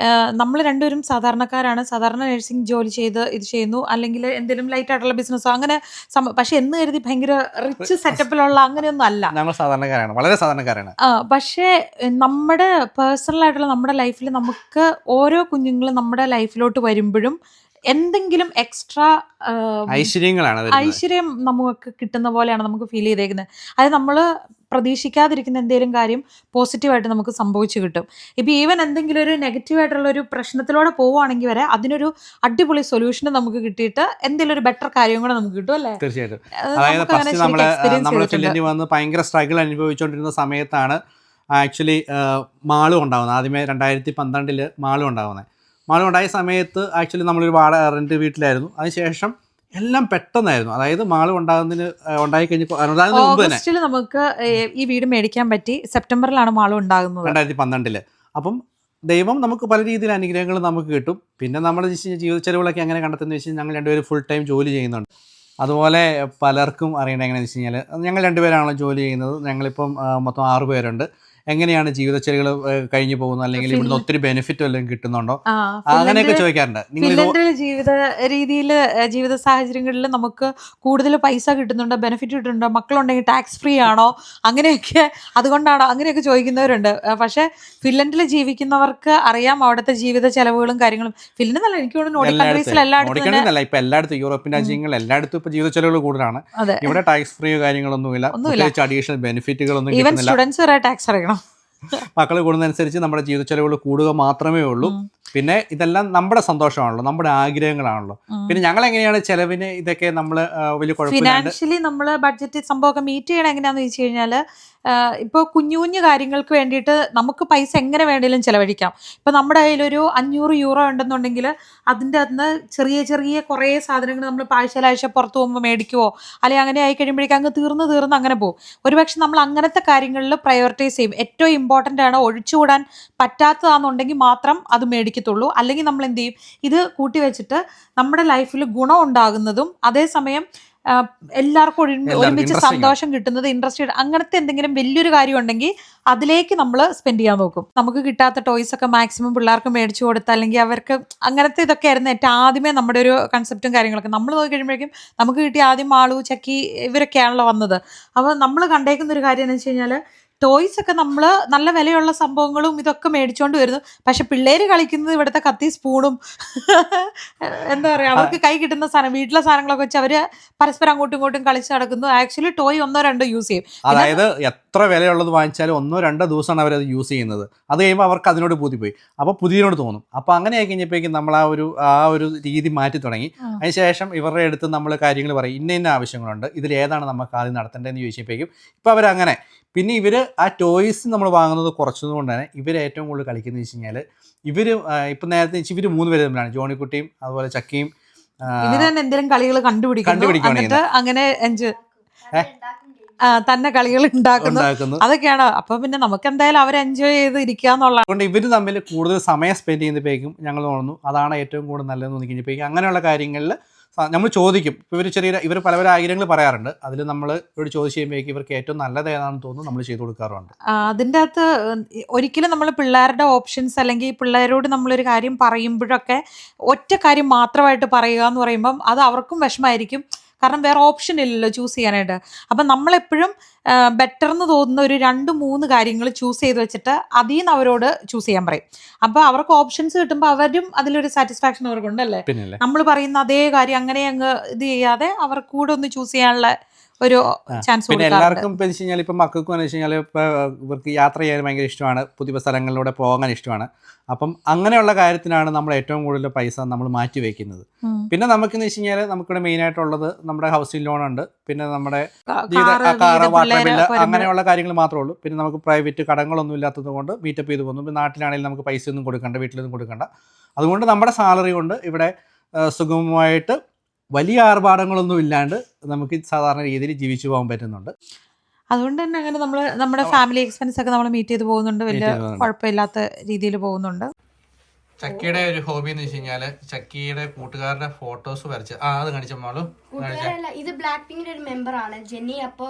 S3: നമ്മൾ രണ്ടുപേരും സാധാരണക്കാരാണ്, സാധാരണ നഴ്സിംഗ് ജോലി ചെയ്ത് ഇത് ചെയ്യുന്നു, അല്ലെങ്കിൽ എന്തെങ്കിലും ലൈറ്റ് ആയിട്ടുള്ള ബിസിനസ്സോ അങ്ങനെ. പക്ഷെ എന്ന് കരുതി ഭയങ്കര റിച്ച് സെറ്റപ്പിലുള്ള അങ്ങനെയൊന്നും അല്ല.
S2: നമ്മൾ സാധാരണക്കാരാണ്, വളരെ സാധാരണക്കാരാണ്.
S3: പക്ഷേ നമ്മുടെ പേഴ്സണൽ ആയിട്ടുള്ള നമ്മുടെ ലൈഫിൽ നമുക്ക് ഓരോ കുഞ്ഞുങ്ങളും നമ്മുടെ ലൈഫിലോട്ട് വരുമ്പോഴും എന്തെങ്കിലും എക്സ്ട്രാ ഐശ്വര്യം നമുക്ക് കിട്ടുന്ന പോലെയാണ് നമുക്ക് ഫീൽ ചെയ്തേക്കുന്നത്. അതായത് നമ്മൾ പ്രതീക്ഷിക്കാതിരിക്കുന്ന എന്തെങ്കിലും കാര്യം പോസിറ്റീവായിട്ട് നമുക്ക് സംഭവിച്ചു കിട്ടും. ഇപ്പം ഈവൻ എന്തെങ്കിലും ഒരു നെഗറ്റീവായിട്ടുള്ള ഒരു പ്രശ്നത്തിലൂടെ പോവുകയാണെങ്കിൽ വരെ അതിനൊരു അടിപൊളി സൊല്യൂഷൻ നമുക്ക് കിട്ടിയിട്ട് എന്തെങ്കിലും ഒരു ബെറ്റർ കാര്യം കൂടെ നമുക്ക് കിട്ടും അല്ലേ.
S2: തീർച്ചയായിട്ടും. അതായത് നമ്മൾ ഫിൻലൻഡിൽ വന്ന് ഭയങ്കര സ്ട്രഗിൾ അനുഭവിച്ചുകൊണ്ടിരുന്ന സമയത്താണ് ആക്ച്വലി മാളും ഉണ്ടാകുന്നത്. ആദ്യമേ 2012 മാളും ഉണ്ടാകുന്നത്. മാളും ഉണ്ടായ സമയത്ത് ആക്ച്വലി നമ്മളൊരു റെന്റ് വീട്ടിലായിരുന്നു. അതിനുശേഷം എല്ലാം പെട്ടെന്നായിരുന്നു. അതായത് മാളും ഉണ്ടായി
S3: കഴിഞ്ഞ നമുക്ക് ഈ വീട് മേടിക്കാൻ പറ്റി. സെപ്റ്റംബറിലാണ് മാളും ഉണ്ടാകുന്നത്,
S2: 2012. അപ്പം ദൈവം നമുക്ക് പല രീതിയിൽ അനുഗ്രഹങ്ങൾ നമുക്ക് കിട്ടും. പിന്നെ നമ്മുടെ ജീവിത ചെലവുകളൊക്കെ എങ്ങനെ കണ്ടെത്തുന്നത് വെച്ച് ഞങ്ങൾ 2 പേരും ഫുൾ ടൈം ജോലി ചെയ്യുന്നുണ്ട്. അതുപോലെ പലർക്കും അറിയേണ്ടത് എങ്ങനെയാണെന്ന് വെച്ച് കഴിഞ്ഞാൽ ഞങ്ങൾ 2 പേരാണല്ലോ ജോലി ചെയ്യുന്നത്. ഞങ്ങളിപ്പം മൊത്തം 6 പേരുണ്ട്. എങ്ങനെയാണ് ജീവിതച്ചെലകൾ കഴിഞ്ഞു പോകുന്നത്, അല്ലെങ്കിൽ ഇവിടുന്ന് ഒത്തിരി ബെനിഫിറ്റ് വല്ലതും കിട്ടുന്നുണ്ടോ, അങ്ങനെയൊക്കെ ചോദിക്കാറുണ്ട്.
S3: ഫിൻലൻഡിലെ ജീവിത രീതിയിൽ, ജീവിത സാഹചര്യങ്ങളിൽ നമുക്ക് കൂടുതൽ പൈസ കിട്ടുന്നുണ്ടോ, ബെനിഫിറ്റ് കിട്ടുന്നുണ്ടോ, മക്കളുണ്ടെങ്കിൽ ടാക്സ് ഫ്രീ ആണോ, അങ്ങനെയൊക്കെ അതുകൊണ്ടാണോ, അങ്ങനെയൊക്കെ ചോദിക്കുന്നവരുണ്ട്. പക്ഷെ ഫിൻലൻഡിൽ ജീവിക്കുന്നവർക്ക് അറിയാം അവിടുത്തെ ജീവിത ചെലവുകളും കാര്യങ്ങളും. ഫിൻലൻഡ് നല്ല, എനിക്ക് തോന്നുന്നു നോർഡിക് കൺട്രീസിൽ എല്ലായിടത്തും,
S2: ഇപ്പൊ എല്ലായിടത്തും യൂറോപ്യൻ രാജ്യങ്ങളിൽ എല്ലായിടത്തും ഇപ്പൊ ജീവിത ചെലവുകൾ കൂടുതലാണ്. ഇവിടെ ടാക്സ് ഫ്രീ കാര്യങ്ങളൊന്നുമില്ല, അഡീഷണൽ ബെനിഫിറ്റുകളൊന്നും കിട്ടുന്നില്ല.
S3: സ്റ്റുഡൻസ് വരെ ടാക്സ് അറിയണം.
S2: മക്കൾ കൂടുന്നതനുസരിച്ച് നമ്മുടെ ജീവിത ചെലവുകൾ കൂടുക മാത്രമേ ഉള്ളൂ. പിന്നെ ഇതെല്ലാം നമ്മുടെ സന്തോഷമാണല്ലോ, നമ്മുടെ ആഗ്രഹങ്ങളാണല്ലോ. പിന്നെ ഞങ്ങൾ എങ്ങനെയാണ് ചെലവിന് ഇതൊക്കെ നമ്മൾ വലിയ
S3: ഫിനാൻഷ്യലി നമ്മൾ ബഡ്ജറ്റ് സംഭവമൊക്കെ മീറ്റ് ചെയ്യണം എങ്ങനെയാണെന്ന് വെച്ച് കഴിഞ്ഞാൽ, ഇപ്പോൾ കുഞ്ഞു കുഞ്ഞു കാര്യങ്ങൾക്ക് വേണ്ടിയിട്ട് നമുക്ക് പൈസ എങ്ങനെ വേണമെങ്കിലും ചിലവഴിക്കാം. ഇപ്പം നമ്മുടെ കയ്യിലൊരു 500 യൂറോ ഉണ്ടെന്നുണ്ടെങ്കിൽ അതിൻ്റെ അകത്ത് ചെറിയ ചെറിയ കുറേ സാധനങ്ങൾ നമ്മൾ ആഴ്ച പുറത്ത് പോകുമ്പോൾ മേടിക്കുവോ, അല്ലെങ്കിൽ അങ്ങനെ ആയി കഴിയുമ്പോഴേക്കും അങ്ങ് തീർന്ന് അങ്ങനെ പോകും. ഒരുപക്ഷെ നമ്മൾ അങ്ങനത്തെ കാര്യങ്ങളിൽ പ്രയോറിറ്റൈസ് ചെയ്യും. ഏറ്റവും ഇമ്പോർട്ടൻ്റ് ആണ്, ഒഴിച്ചുകൂടാൻ പറ്റാത്തതാണെന്നുണ്ടെങ്കിൽ മാത്രം അത് മേടിക്കത്തുള്ളൂ. അല്ലെങ്കിൽ നമ്മൾ എന്ത് ചെയ്യും, ഇത് കൂട്ടി വെച്ചിട്ട് നമ്മുടെ ലൈഫിൽ ഗുണം ഉണ്ടാകുന്നതും അതേസമയം എല്ലാവർക്കും ഒരുമിച്ച് സന്തോഷം കിട്ടുന്നത്, ഇൻട്രസ്റ്റ്, അങ്ങനത്തെ എന്തെങ്കിലും വലിയൊരു കാര്യം ഉണ്ടെങ്കിൽ അതിലേക്ക് നമ്മൾ സ്പെൻഡ് ചെയ്യാൻ നോക്കും. നമുക്ക് കിട്ടാത്ത ടോയ്സ് ഒക്കെ മാക്സിമം പിള്ളേർക്ക് മേടിച്ചു കൊടുത്ത്, അല്ലെങ്കിൽ അവർക്ക് അങ്ങനത്തെ ഇതൊക്കെ ആയിരുന്നു ഏറ്റവും ആദ്യമേ നമ്മുടെ ഒരു കൺസെപ്റ്റും കാര്യങ്ങളൊക്കെ. നമ്മൾ നോക്കി കഴിയുമ്പോഴേക്കും നമുക്ക് കിട്ടിയ ആദ്യം മാളു, ചക്കി ഇവരൊക്കെയാണല്ലോ വന്നത്. അപ്പോൾ നമ്മൾ കണ്ടേക്കുന്ന ഒരു കാര്യം എന്ന് വെച്ച് കഴിഞ്ഞാൽ, ടോയ്സ് ഒക്കെ നമ്മൾ നല്ല വിലയുള്ള സംഭവങ്ങളും ഇതൊക്കെ മേടിച്ചുകൊണ്ട് വരുന്നു. പക്ഷെ പിള്ളേര് കളിക്കുന്നത് ഇവിടുത്തെ കത്തി സ്പൂണും എന്താ പറയുക, അവർക്ക് കൈ കിട്ടുന്ന സാധനം, വീട്ടിലെ സാധനങ്ങളൊക്കെ വെച്ച് അവർ പരസ്പരം അങ്ങോട്ടും ഇങ്ങോട്ടും കളിച്ച് നടക്കുന്നു. ആക്ച്വലി ടോയ് 1-2 യൂസ് ചെയ്യും.
S2: അതായത് എത്ര വിലയുള്ളത് വാങ്ങിച്ചാലും 1-2 ദിവസമാണ് അവരത് യൂസ് ചെയ്യുന്നത്. അത് കഴിയുമ്പോൾ അവർക്ക് അതിനോട് പോയി, അപ്പോൾ പുതിയതിനോട് തോന്നും. അപ്പോൾ അങ്ങനെ ആയി കഴിഞ്ഞപ്പോഴേക്കും നമ്മൾ ആ ഒരു രീതി മാറ്റി തുടങ്ങി. അതിനുശേഷം ഇവരുടെ അടുത്ത് നമ്മൾ കാര്യങ്ങൾ പറയും, ഇന്ന ആവശ്യങ്ങളുണ്ട്, ഇതിൽ ഏതാണ് നമുക്ക് ആദ്യം നടത്തേണ്ടതെന്ന് ചോദിച്ചപ്പോഴേക്കും ഇപ്പോൾ അവരങ്ങനെ. പിന്നെ ഇവർ ആ ടോയ്സ് നമ്മൾ വാങ്ങുന്നത് കുറച്ചതുകൊണ്ട് തന്നെ ഇവർ ഏറ്റവും കൂടുതൽ കളിക്കുന്നത് വെച്ച് കഴിഞ്ഞാൽ, ഇവർ ഇപ്പം നേരത്തെ ഇവർ 3 പേര് തമ്മിലാണ്, ജോണിക്കുട്ടിയും അതുപോലെ ചക്കിയും.
S3: ഇവർ തന്നെ എന്തെങ്കിലും കളികൾ കണ്ടുപിടിക്കണം, അങ്ങനെ തന്നെ കളികൾ ഉണ്ടാക്കുന്നു, അതൊക്കെയാണ്. അപ്പൊ പിന്നെ നമുക്ക് എന്തായാലും അവർ എൻജോയ് ചെയ്ത് ഇരിക്കുക എന്നുള്ളത്.
S2: അതുകൊണ്ട് ഇവർ തമ്മിൽ കൂടുതൽ സമയം സ്പെൻഡ് ചെയ്യുന്നപ്പോഴേക്കും ഞങ്ങൾ തോന്നുന്നു അതാണ് ഏറ്റവും കൂടുതൽ നല്ലതെന്ന് തോന്നിക്കഴിഞ്ഞപ്പോഴേക്കും അങ്ങനെയുള്ള കാര്യങ്ങളിൽ നമ്മൾ ചോദിക്കും. ഇവർ പല ആഗ്രഹങ്ങൾ പറയാറുണ്ട്. അതിൽ നമ്മൾ ഇവരോട് ചോദിച്ചു കഴിയുമ്പോഴേക്കും ഇവർക്ക് ഏറ്റവും നല്ലത് ഏതാണെന്ന് തോന്നുന്നു നമ്മൾ ചെയ്തു കൊടുക്കാറുണ്ട്.
S3: അതിൻ്റെ അകത്ത് ഒരിക്കലും നമ്മൾ പിള്ളേരുടെ ഓപ്ഷൻസ്, അല്ലെങ്കിൽ പിള്ളേരോട് നമ്മളൊരു കാര്യം പറയുമ്പോഴൊക്കെ ഒറ്റ കാര്യം മാത്രമായിട്ട് പറയുക എന്ന് പറയുമ്പം അത് അവർക്കും വിഷമമായിരിക്കും. കാരണം വേറെ ഓപ്ഷൻ ഇല്ലല്ലോ ചൂസ് ചെയ്യാനായിട്ട്. അപ്പം നമ്മളെപ്പോഴും ബെറ്റർ എന്ന് തോന്നുന്ന ഒരു 2-3 കാര്യങ്ങൾ ചൂസ് ചെയ്ത് വെച്ചിട്ട് അതിൽ നിന്ന് അവരോട് ചൂസ് ചെയ്യാൻ പറയും. അപ്പോൾ അവർക്ക് ഓപ്ഷൻസ് കിട്ടുമ്പോൾ അവരും അതിലൊരു സാറ്റിസ്ഫാക്ഷൻ അവർക്കുണ്ടല്ലേ. നമ്മൾ പറയുന്ന അതേ കാര്യം അങ്ങനെ അങ്ങ് ഇത് ചെയ്യാതെ അവർക്ക് കൂടെ ഒന്ന് ചൂസ് ചെയ്യാനുള്ള ഒരു ചാൻസ്.
S2: പിന്നെ എല്ലാവർക്കും ഇപ്പം വെച്ച് കഴിഞ്ഞാൽ, ഇപ്പം മക്കൾക്കും എന്ന് വെച്ച് കഴിഞ്ഞാൽ ഇപ്പോൾ ഇവർക്ക് യാത്ര ചെയ്യാൻ ഭയങ്കര ഇഷ്ടമാണ്, പുതിയ സ്ഥലങ്ങളിലൂടെ പോകാൻ ഇഷ്ടമാണ്. അപ്പം അങ്ങനെയുള്ള കാര്യത്തിനാണ് നമ്മൾ ഏറ്റവും കൂടുതൽ പൈസ നമ്മൾ മാറ്റി വയ്ക്കുന്നത്. പിന്നെ നമുക്കെന്ന് വെച്ച് കഴിഞ്ഞാൽ നമുക്കിവിടെ മെയിനായിട്ടുള്ളത് നമ്മുടെ ഹൗസിംഗ് ലോൺ ഉണ്ട്, പിന്നെ നമ്മുടെ കാറ്, വാട്ടർ ബില്ല്, അങ്ങനെയുള്ള കാര്യങ്ങൾ മാത്രമേ ഉള്ളൂ. പിന്നെ നമുക്ക് പ്രൈവറ്റ് കടങ്ങളൊന്നും ഇല്ലാത്തത് കൊണ്ട് മീറ്റപ്പ് ചെയ്ത് പോകുന്നു. നാട്ടിലാണെങ്കിലും നമുക്ക് പൈസ ഒന്നും കൊടുക്കണ്ട, വീട്ടിലൊന്നും കൊടുക്കണ്ട. അതുകൊണ്ട് നമ്മുടെ സാലറി കൊണ്ട് ഇവിടെ സുഗമമായിട്ട് വലിയ ആർഭാടങ്ങളൊന്നും ഇല്ലാണ്ട് നമുക്ക് സാധാരണ രീതിയിൽ ജീവിച്ചു പോകാൻ പറ്റുന്നുണ്ട്.
S3: അതുകൊണ്ട് തന്നെ അങ്ങനെ നമ്മുടെ ഫാമിലി എക്സ്പെൻസ് ഒക്കെ നമ്മൾ മീറ്റ് ചെയ്ത് പോകുന്നുണ്ട്, വലിയ കുഴപ്പമില്ലാത്ത രീതിയിൽ പോകുന്നുണ്ട്.
S2: ചക്കിയുടെ ഒരു ഹോബി എന്ന് വെച്ച് കഴിഞ്ഞാൽ ചക്കിയുടെ കൂട്ടുകാരുടെ ഫോട്ടോസ് വരച്ച് അത് കാണിച്ചോളൂ.
S1: ഇത് ബ്ലാക്ക് പിങ്കിന്റെ ഒരു മെമ്പർ ആണ് ജെന്നി. അപ്പൊ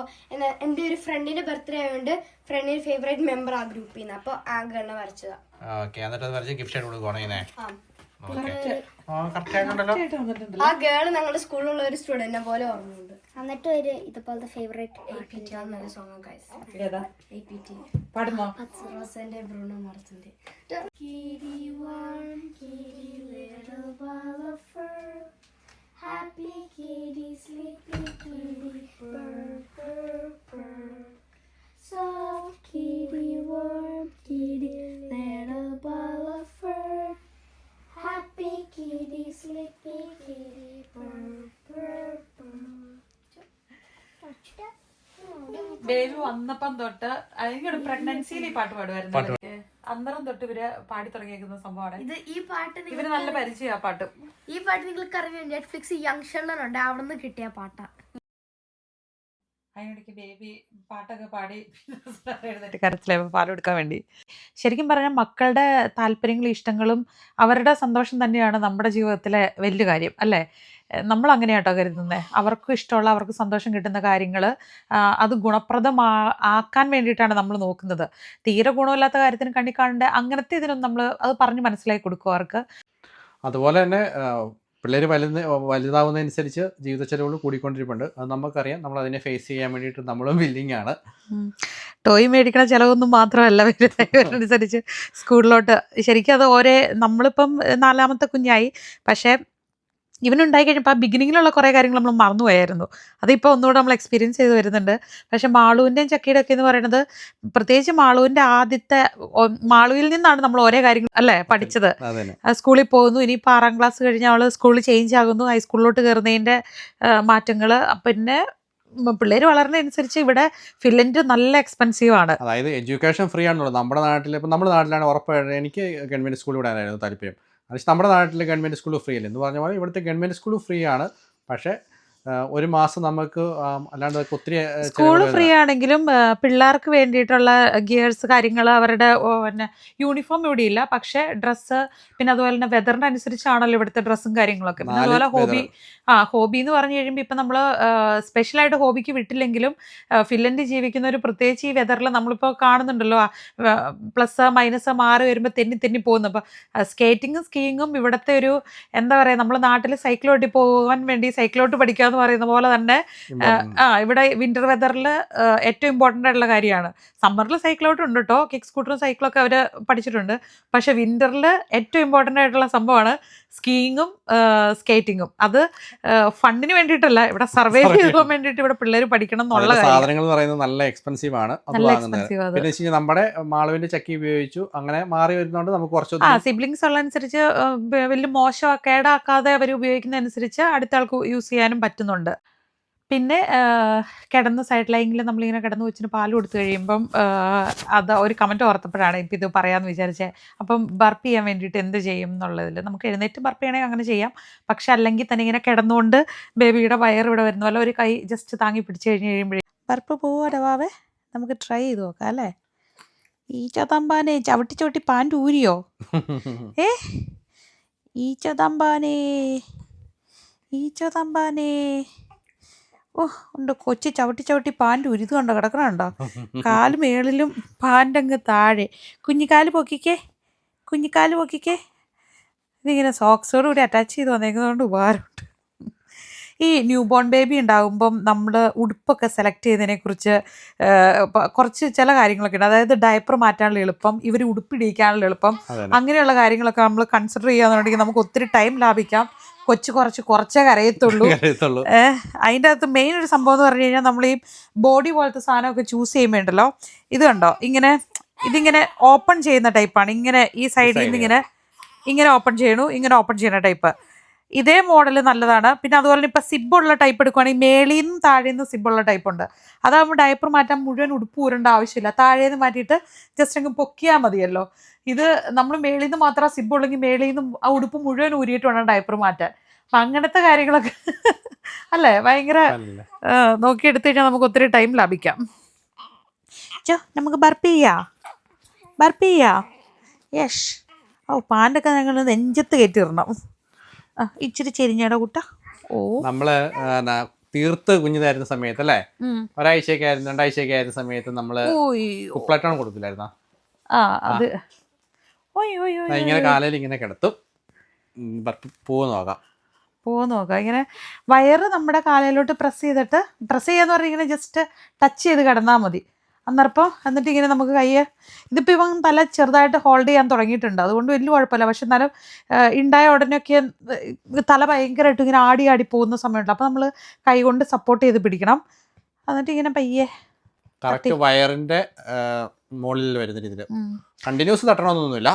S1: എന്റെ ഒരു ഫ്രണ്ടിന്റെ ബർത്ത്ഡേ ആയതുകൊണ്ട് ഫ്രണ്ടിന്റെ ഫേവറേറ്റ് മെമ്പർ ആ ഗ്രൂപ്പിൽ നിന്ന്, അപ്പൊ ആ ഗണ്ണ വരച്ചതാ.
S2: ഓക്കെ, എന്നിട്ട് അത് വരച്ച് ഗിഫ്റ്റ് ആയിട്ട് കൊടുക്കുവാണേ.
S1: ആ ഗേള് ഞങ്ങളുടെ സ്കൂളിലുള്ള ഒരു സ്റ്റുഡന്റിനെ പോലെ ഓർമ്മയുണ്ട്. എന്നിട്ട് ഒരു ഇതുപോലത്തെ ഫേവറേറ്റ് നല്ല സോങ് ബ്രൂണോ മാർസിന്റെ Happy kitty, sleepy kitty, purr, purr, purr. Soft kitty, warm kitty, little ball of fur. Happy kitty, sleepy kitty, purr, purr, purr.
S3: Baby വന്നപ്പം തൊട്ട് എനിക്കൊരു പ്രഗ്നൻസിയിൽ ഈ പാട്ട് പാടുമായിരുന്നു. അന്നേരം തൊട്ട് ഇവര് പാടി തുടങ്ങിയേക്കുന്ന സംഭവമാണ്
S1: ഇത്. ഈ പാട്ട്
S3: ഇവര് നല്ല പരിചയം. ആ പാട്ട്
S1: നിങ്ങൾക്ക് അറിയാം, നെറ്റ്ഫ്ലിക്സ് യങ് ഷെൽഡൻ ഉണ്ട്, അവിടെ നിന്ന് കിട്ടിയ പാട്ടാ.
S3: അതിനിടയ്ക്ക് ബേബി പാട്ടൊക്കെ പാടി എഴുന്നേറ്റ് കരച്ചിലായി പാൽ കൊടുക്കാൻ വേണ്ടി. ശരിക്കും പറഞ്ഞാൽ മക്കളുടെ താല്പര്യങ്ങളും ഇഷ്ടങ്ങളും അവരുടെ സന്തോഷം തന്നെയാണ് നമ്മുടെ ജീവിതത്തിലെ വലിയ കാര്യം അല്ലേ? നമ്മൾ അങ്ങനെയാട്ടോ കരുതുന്നത്. അവർക്കും ഇഷ്ടമുള്ള അവർക്ക് സന്തോഷം കിട്ടുന്ന കാര്യങ്ങൾ അത് ആക്കാൻ വേണ്ടിയിട്ടാണ് നമ്മൾ നോക്കുന്നത്. തീരെ ഗുണമില്ലാത്ത കാര്യത്തിന് കണ്ണി കാണേണ്ട അങ്ങനത്തെ ഇതിനൊന്നും നമ്മൾ അത് പറഞ്ഞ് മനസ്സിലാക്കി കൊടുക്കും അവർക്ക്.
S2: അതുപോലെ തന്നെ പിള്ളേർ വലുതാവുന്നതനുസരിച്ച് ജീവിത ചെലവുകൾ കൂടിക്കൊണ്ടിരിപ്പുണ്ട്. അത് നമുക്കറിയാം. നമ്മൾ അതിനെ ഫേസ് ചെയ്യാൻ വേണ്ടിയിട്ട് നമ്മളും വില്ലിങ് ആണ്.
S3: ടോയ് മേടിക്കണ ചിലവൊന്നും മാത്രമല്ല വരുന്നതനുസരിച്ച് സ്കൂളിലോട്ട്. ശരിക്കും അത് നമ്മളിപ്പം 4ാമത്തെ കുഞ്ഞായി, പക്ഷേ ഇവനുണ്ടായി കഴിഞ്ഞപ്പോൾ ആ ബിഗിനിങ്ങിലുള്ള കുറേ കാര്യങ്ങൾ നമ്മൾ മറന്നുപോയായിരുന്നു. അതിപ്പോൾ ഒന്നുകൂടെ നമ്മൾ എക്സ്പീരിയൻസ് ചെയ്ത് വരുന്നുണ്ട്. പക്ഷേ മാളുവിൻ്റെയും ചക്കിയുടെ ഒക്കെ എന്ന് പറയുന്നത്, പ്രത്യേകിച്ച് മാളുവിൻ്റെ മാളുവിൽ നിന്നാണ് നമ്മൾ ഓരോ കാര്യങ്ങൾ അല്ലേ പഠിച്ചത്. സ്കൂളിൽ പോകുന്നു, ഇനിയിപ്പോൾ 6ാം ക്ലാസ് കഴിഞ്ഞ് അവൾ സ്കൂളിൽ ചേഞ്ച് ആകുന്നു, ഹൈസ്കൂളിലോട്ട് കയറുന്നതിൻ്റെ മാറ്റങ്ങൾ. പിന്നെ പിള്ളേർ വളരുന്നതനുസരിച്ച് ഇവിടെ ഫില്ലൻ്റ് നല്ല എക്സ്പെൻസീവ് ആണ്.
S2: അതായത് എഡ്യൂക്കേഷൻ ഫ്രീ ആണെന്നുള്ളത്. നമ്മുടെ നാട്ടിലാണ് ഉറപ്പായിട്ട് എനിക്ക് ഗവൺമെൻറ് സ്കൂളിൽ വിടാനായിരുന്നു താല്പര്യം. അത് നമ്മുടെ നാട്ടിൽ ഗവൺമെൻറ് സ്കൂൾ ഫ്രീ അല്ലേ എന്ന് പറഞ്ഞ പോലെ ഇവിടുത്തെ ഗവൺമെൻറ് സ്കൂൾ ഫ്രീ ആണ്. പക്ഷേ ഒരു മാസം നമുക്ക് അല്ലാണ്ട് ഒത്തിരി
S3: സ്കൂൾ ഫ്രീ ആണെങ്കിലും പിള്ളേർക്ക് വേണ്ടിയിട്ടുള്ള ഗിയേഴ്സ് കാര്യങ്ങൾ അവരുടെ പിന്നെ യൂണിഫോം ഇവിടെ ഇല്ല. പക്ഷേ ഡ്രസ്സ്, പിന്നെ അതുപോലെ തന്നെ വെതറിന് അനുസരിച്ചാണല്ലോ ഇവിടുത്തെ ഡ്രസ്സും കാര്യങ്ങളൊക്കെ. പിന്നെ അതുപോലെ ഹോബി എന്ന് പറഞ്ഞു കഴിയുമ്പോൾ ഇപ്പം നമ്മൾ സ്പെഷ്യലായിട്ട് ഹോബിക്ക് വിട്ടില്ലെങ്കിലും ഫില്ലൻ്റ് ജീവിക്കുന്ന ഒരു പ്രത്യേകിച്ച് ഈ വെതറിൽ നമ്മളിപ്പോൾ കാണുന്നുണ്ടല്ലോ പ്ലസ് മൈനസ് മാറി വരുമ്പോൾ തെന്നി പോകുന്നു. അപ്പോൾ സ്കേറ്റിങ്ങും സ്കീയിങ്ങും ഇവിടുത്തെ ഒരു എന്താ പറയുക, നമ്മൾ നാട്ടിൽ സൈക്കിളോട്ടി പോകാൻ വേണ്ടി സൈക്കിളോട്ട് പഠിക്കുക എന്ന് പറയുന്ന പോലെ തന്നെ ഇവിടെ വിന്റർ വെതറിൽ ഏറ്റവും ഇമ്പോർട്ടൻ്റ് ആയിട്ടുള്ള കാര്യമാണ്. സമ്മറിൽ സൈക്കിളോട്ട് ഉണ്ട് കേട്ടോ, കിക്ക് സ്കൂട്ടറും സൈക്കിളൊക്കെ അവർ പഠിച്ചിട്ടുണ്ട്. പക്ഷെ വിന്ററിൽ ഏറ്റവും ഇമ്പോർട്ടൻ്റ് ആയിട്ടുള്ള സംഭവമാണ് സ്കീയിങ്ങും സ്കേറ്റിങ്ങും. അത് ഫണ്ടിന് വേണ്ടിയിട്ടല്ല, ഇവിടെ സർവൈവ് ചെയ്യാൻ വേണ്ടിയിട്ട് ഇവിടെ പിള്ളേർ പഠിക്കണം എന്നുള്ള
S2: സാധനങ്ങൾ പറയുന്നത് നല്ല എക്സ്പെൻസീവ് ആണ്. പിന്നെ നമ്മുടെ മാളുവിന്റെ ചക്കി ഉപയോഗിച്ചു അങ്ങനെ മാറി വരുന്നതുകൊണ്ട് നമുക്ക് കുറച്ച്
S3: സിബ്ലിങ്സ് ഉള്ള അനുസരിച്ച് വലിയ മോശം കേടാക്കാതെ അവർ ഉപയോഗിക്കുന്ന അനുസരിച്ച് അടുത്ത ആൾക്ക് യൂസ് ചെയ്യാനും പറ്റുന്നുണ്ട്. പിന്നെ കിടന്ന സൈഡ് ലൈനിൽ നമ്മളിങ്ങനെ കിടന്ന് വെച്ചിന് പാൽ കൊടുത്തു കഴിയുമ്പം അത് ഒരു കമൻറ്റ് ഓർത്തപ്പോഴാണ് ഇപ്പം ഇത് പറയാമെന്ന് വിചാരിച്ചത്. അപ്പം ബർപ്പ് ചെയ്യാൻ വേണ്ടിയിട്ട് എന്ത് ചെയ്യും എന്നുള്ളതിൽ നമുക്ക് എഴുന്നേറ്റ് ബർപ്പ് ചെയ്യണമെങ്കിൽ അങ്ങനെ ചെയ്യാം. പക്ഷെ അല്ലെങ്കിൽ തന്നെ ഇങ്ങനെ കിടന്നുകൊണ്ട് ബേബിയുടെ വയർ ഇവിടെ വരുന്ന പോലെ ഒരു കൈ ജസ്റ്റ് താങ്ങി പിടിച്ച് കഴിയുമ്പോഴേ ബർപ്പ് പോവാടവാവേ. നമുക്ക് ട്രൈ ചെയ്ത് നോക്കാം അല്ലേ? ഈച്ച തമ്പാനെ ചവിട്ടി പാൻറ് ഊരിയോ? ഈച്ച തമ്പാനേ ഉണ്ട്. കൊച്ചു ചവിട്ടി പാൻറ് ഉരുത് കണ്ടോ കിടക്കണുണ്ടോ? കാല് മേളിലും പാൻ്റങ്ങ് താഴെ. കുഞ്ഞിക്കാല് പൊക്കിക്കേ. ഇതിങ്ങനെ സോക്സോട് കൂടി അറ്റാച്ച് ചെയ്ത് വന്നേക്കുന്നതുകൊണ്ട് ഉപകാരമുണ്ട്. ഈ ന്യൂ ബോൺ ബേബി ഉണ്ടാകുമ്പം നമ്മൾ ഉടുപ്പൊക്കെ സെലക്ട് ചെയ്തതിനെക്കുറിച്ച് കുറച്ച് ചില കാര്യങ്ങളൊക്കെ ഉണ്ട്. അതായത് ഡയപ്പർ മാറ്റാനുള്ള എളുപ്പം, ഇവർ ഉടുപ്പിടിക്കാനുള്ള എളുപ്പം, അങ്ങനെയുള്ള കാര്യങ്ങളൊക്കെ നമ്മൾ കൺസിഡർ ചെയ്യാന്നുണ്ടെങ്കിൽ നമുക്ക് ഒത്തിരി ടൈം ലാഭിക്കാം. കുറച്ചേ കരയത്തുള്ളൂ. അതിൻ്റെ അകത്ത് മെയിൻ ഒരു സംഭവം എന്ന് പറഞ്ഞു കഴിഞ്ഞാൽ നമ്മൾ ഈ ബോഡി പോലത്തെ സാധനമൊക്കെ ചൂസ് ചെയ്യുമ്പോണ്ടല്ലോ, ഇത് കണ്ടോ ഇതിങ്ങനെ ഓപ്പൺ ചെയ്യുന്ന ടൈപ്പാണ്. ഇങ്ങനെ ഈ സൈഡിൽ നിന്ന് ഇങ്ങനെ ഓപ്പൺ ചെയ്യുന്ന ടൈപ്പ്. ഇതേ മോഡൽ നല്ലതാണ്. പിന്നെ അതുപോലെ തന്നെ ഇപ്പം സിബുള്ള ടൈപ്പ് എടുക്കുകയാണെങ്കിൽ മേളിൽ നിന്നും താഴെ നിന്ന് സിബുള്ള ടൈപ്പ് ഉണ്ട്. അതാകുമ്പോൾ ഡയപ്പർ മാറ്റാൻ മുഴുവൻ ഉടുപ്പ് ഊരേണ്ട ആവശ്യമില്ല. താഴേന്ന് മാറ്റിയിട്ട് ജസ്റ്റ് അങ്ങ് പൊക്കിയാൽ മതിയല്ലോ. ഇത് നമ്മൾ മേളിൽ നിന്ന് മാത്രം സിബുള്ളെങ്കിൽ മേളിൽ നിന്നും ആ ഉടുപ്പ് മുഴുവൻ ഊരിയിട്ട് വേണം ഡയപ്പർ മാറ്റാൻ. അപ്പം അങ്ങനത്തെ കാര്യങ്ങളൊക്കെ അല്ലേ ഭയങ്കര നോക്കിയെടുത്ത് കഴിഞ്ഞാൽ നമുക്ക് ഒത്തിരി ടൈം ലാഭിക്കാം. നമുക്ക് ബർപ്പ് ചെയ്യാം. യെസ്. പാൻ്റൊക്കെ ഞങ്ങൾ നെഞ്ചത്ത് കയറ്റിയിടണം. ഇച്ചിരി ചെരിഞ്ഞയുടെ കൂട്ട.
S2: നമ്മള് തീർത്ത് കുഞ്ഞിതായിരുന്ന സമയത്ത് അല്ലേ, ഒരാഴ്ചയൊക്കെ ആയിരുന്നു 2 ആയിരുന്ന സമയത്ത് നമ്മള് കുപ്ലറ്റാണ് കൊടുക്കില്ലായിരുന്നോ?
S3: അത്
S2: ഇങ്ങനെ കാലയിൽ ഇങ്ങനെ കിടത്തും. പോന്ന് നോക്കാം. ഇങ്ങനെ
S3: വയറ് നമ്മുടെ കാലയിലോട്ട് പ്രസ് ചെയ്യാന്ന് പറഞ്ഞാൽ ഇങ്ങനെ ജസ്റ്റ് ടച്ച് ചെയ്ത് കിടന്നാൽ മതി. എന്നിട്ട് ഇങ്ങനെ നമുക്ക് ഇതിപ്പോൾ ഇവൻ തല ചെറുതായിട്ട് ഹോൾഡ് ചെയ്യാൻ തുടങ്ങിയിട്ടുണ്ട്, അതുകൊണ്ട് വലിയ കുഴപ്പമില്ല. പക്ഷെ എന്നാലും ഉണ്ടായ ഉടനെയൊക്കെ തല ഭയങ്കരമായിട്ട് ഇങ്ങനെ ആടി പോകുന്ന സമയമുണ്ട്. അപ്പോൾ നമ്മൾ കൈ കൊണ്ട് സപ്പോർട്ട് ചെയ്ത് പിടിക്കണം. എന്നിട്ട് ഇങ്ങനെ പയ്യെ
S2: വയറിന്റെ മുകളിൽ വരുന്ന രീതിയിൽ കണ്ടിന്യൂസ് തട്ടണമെന്നൊന്നുമില്ല,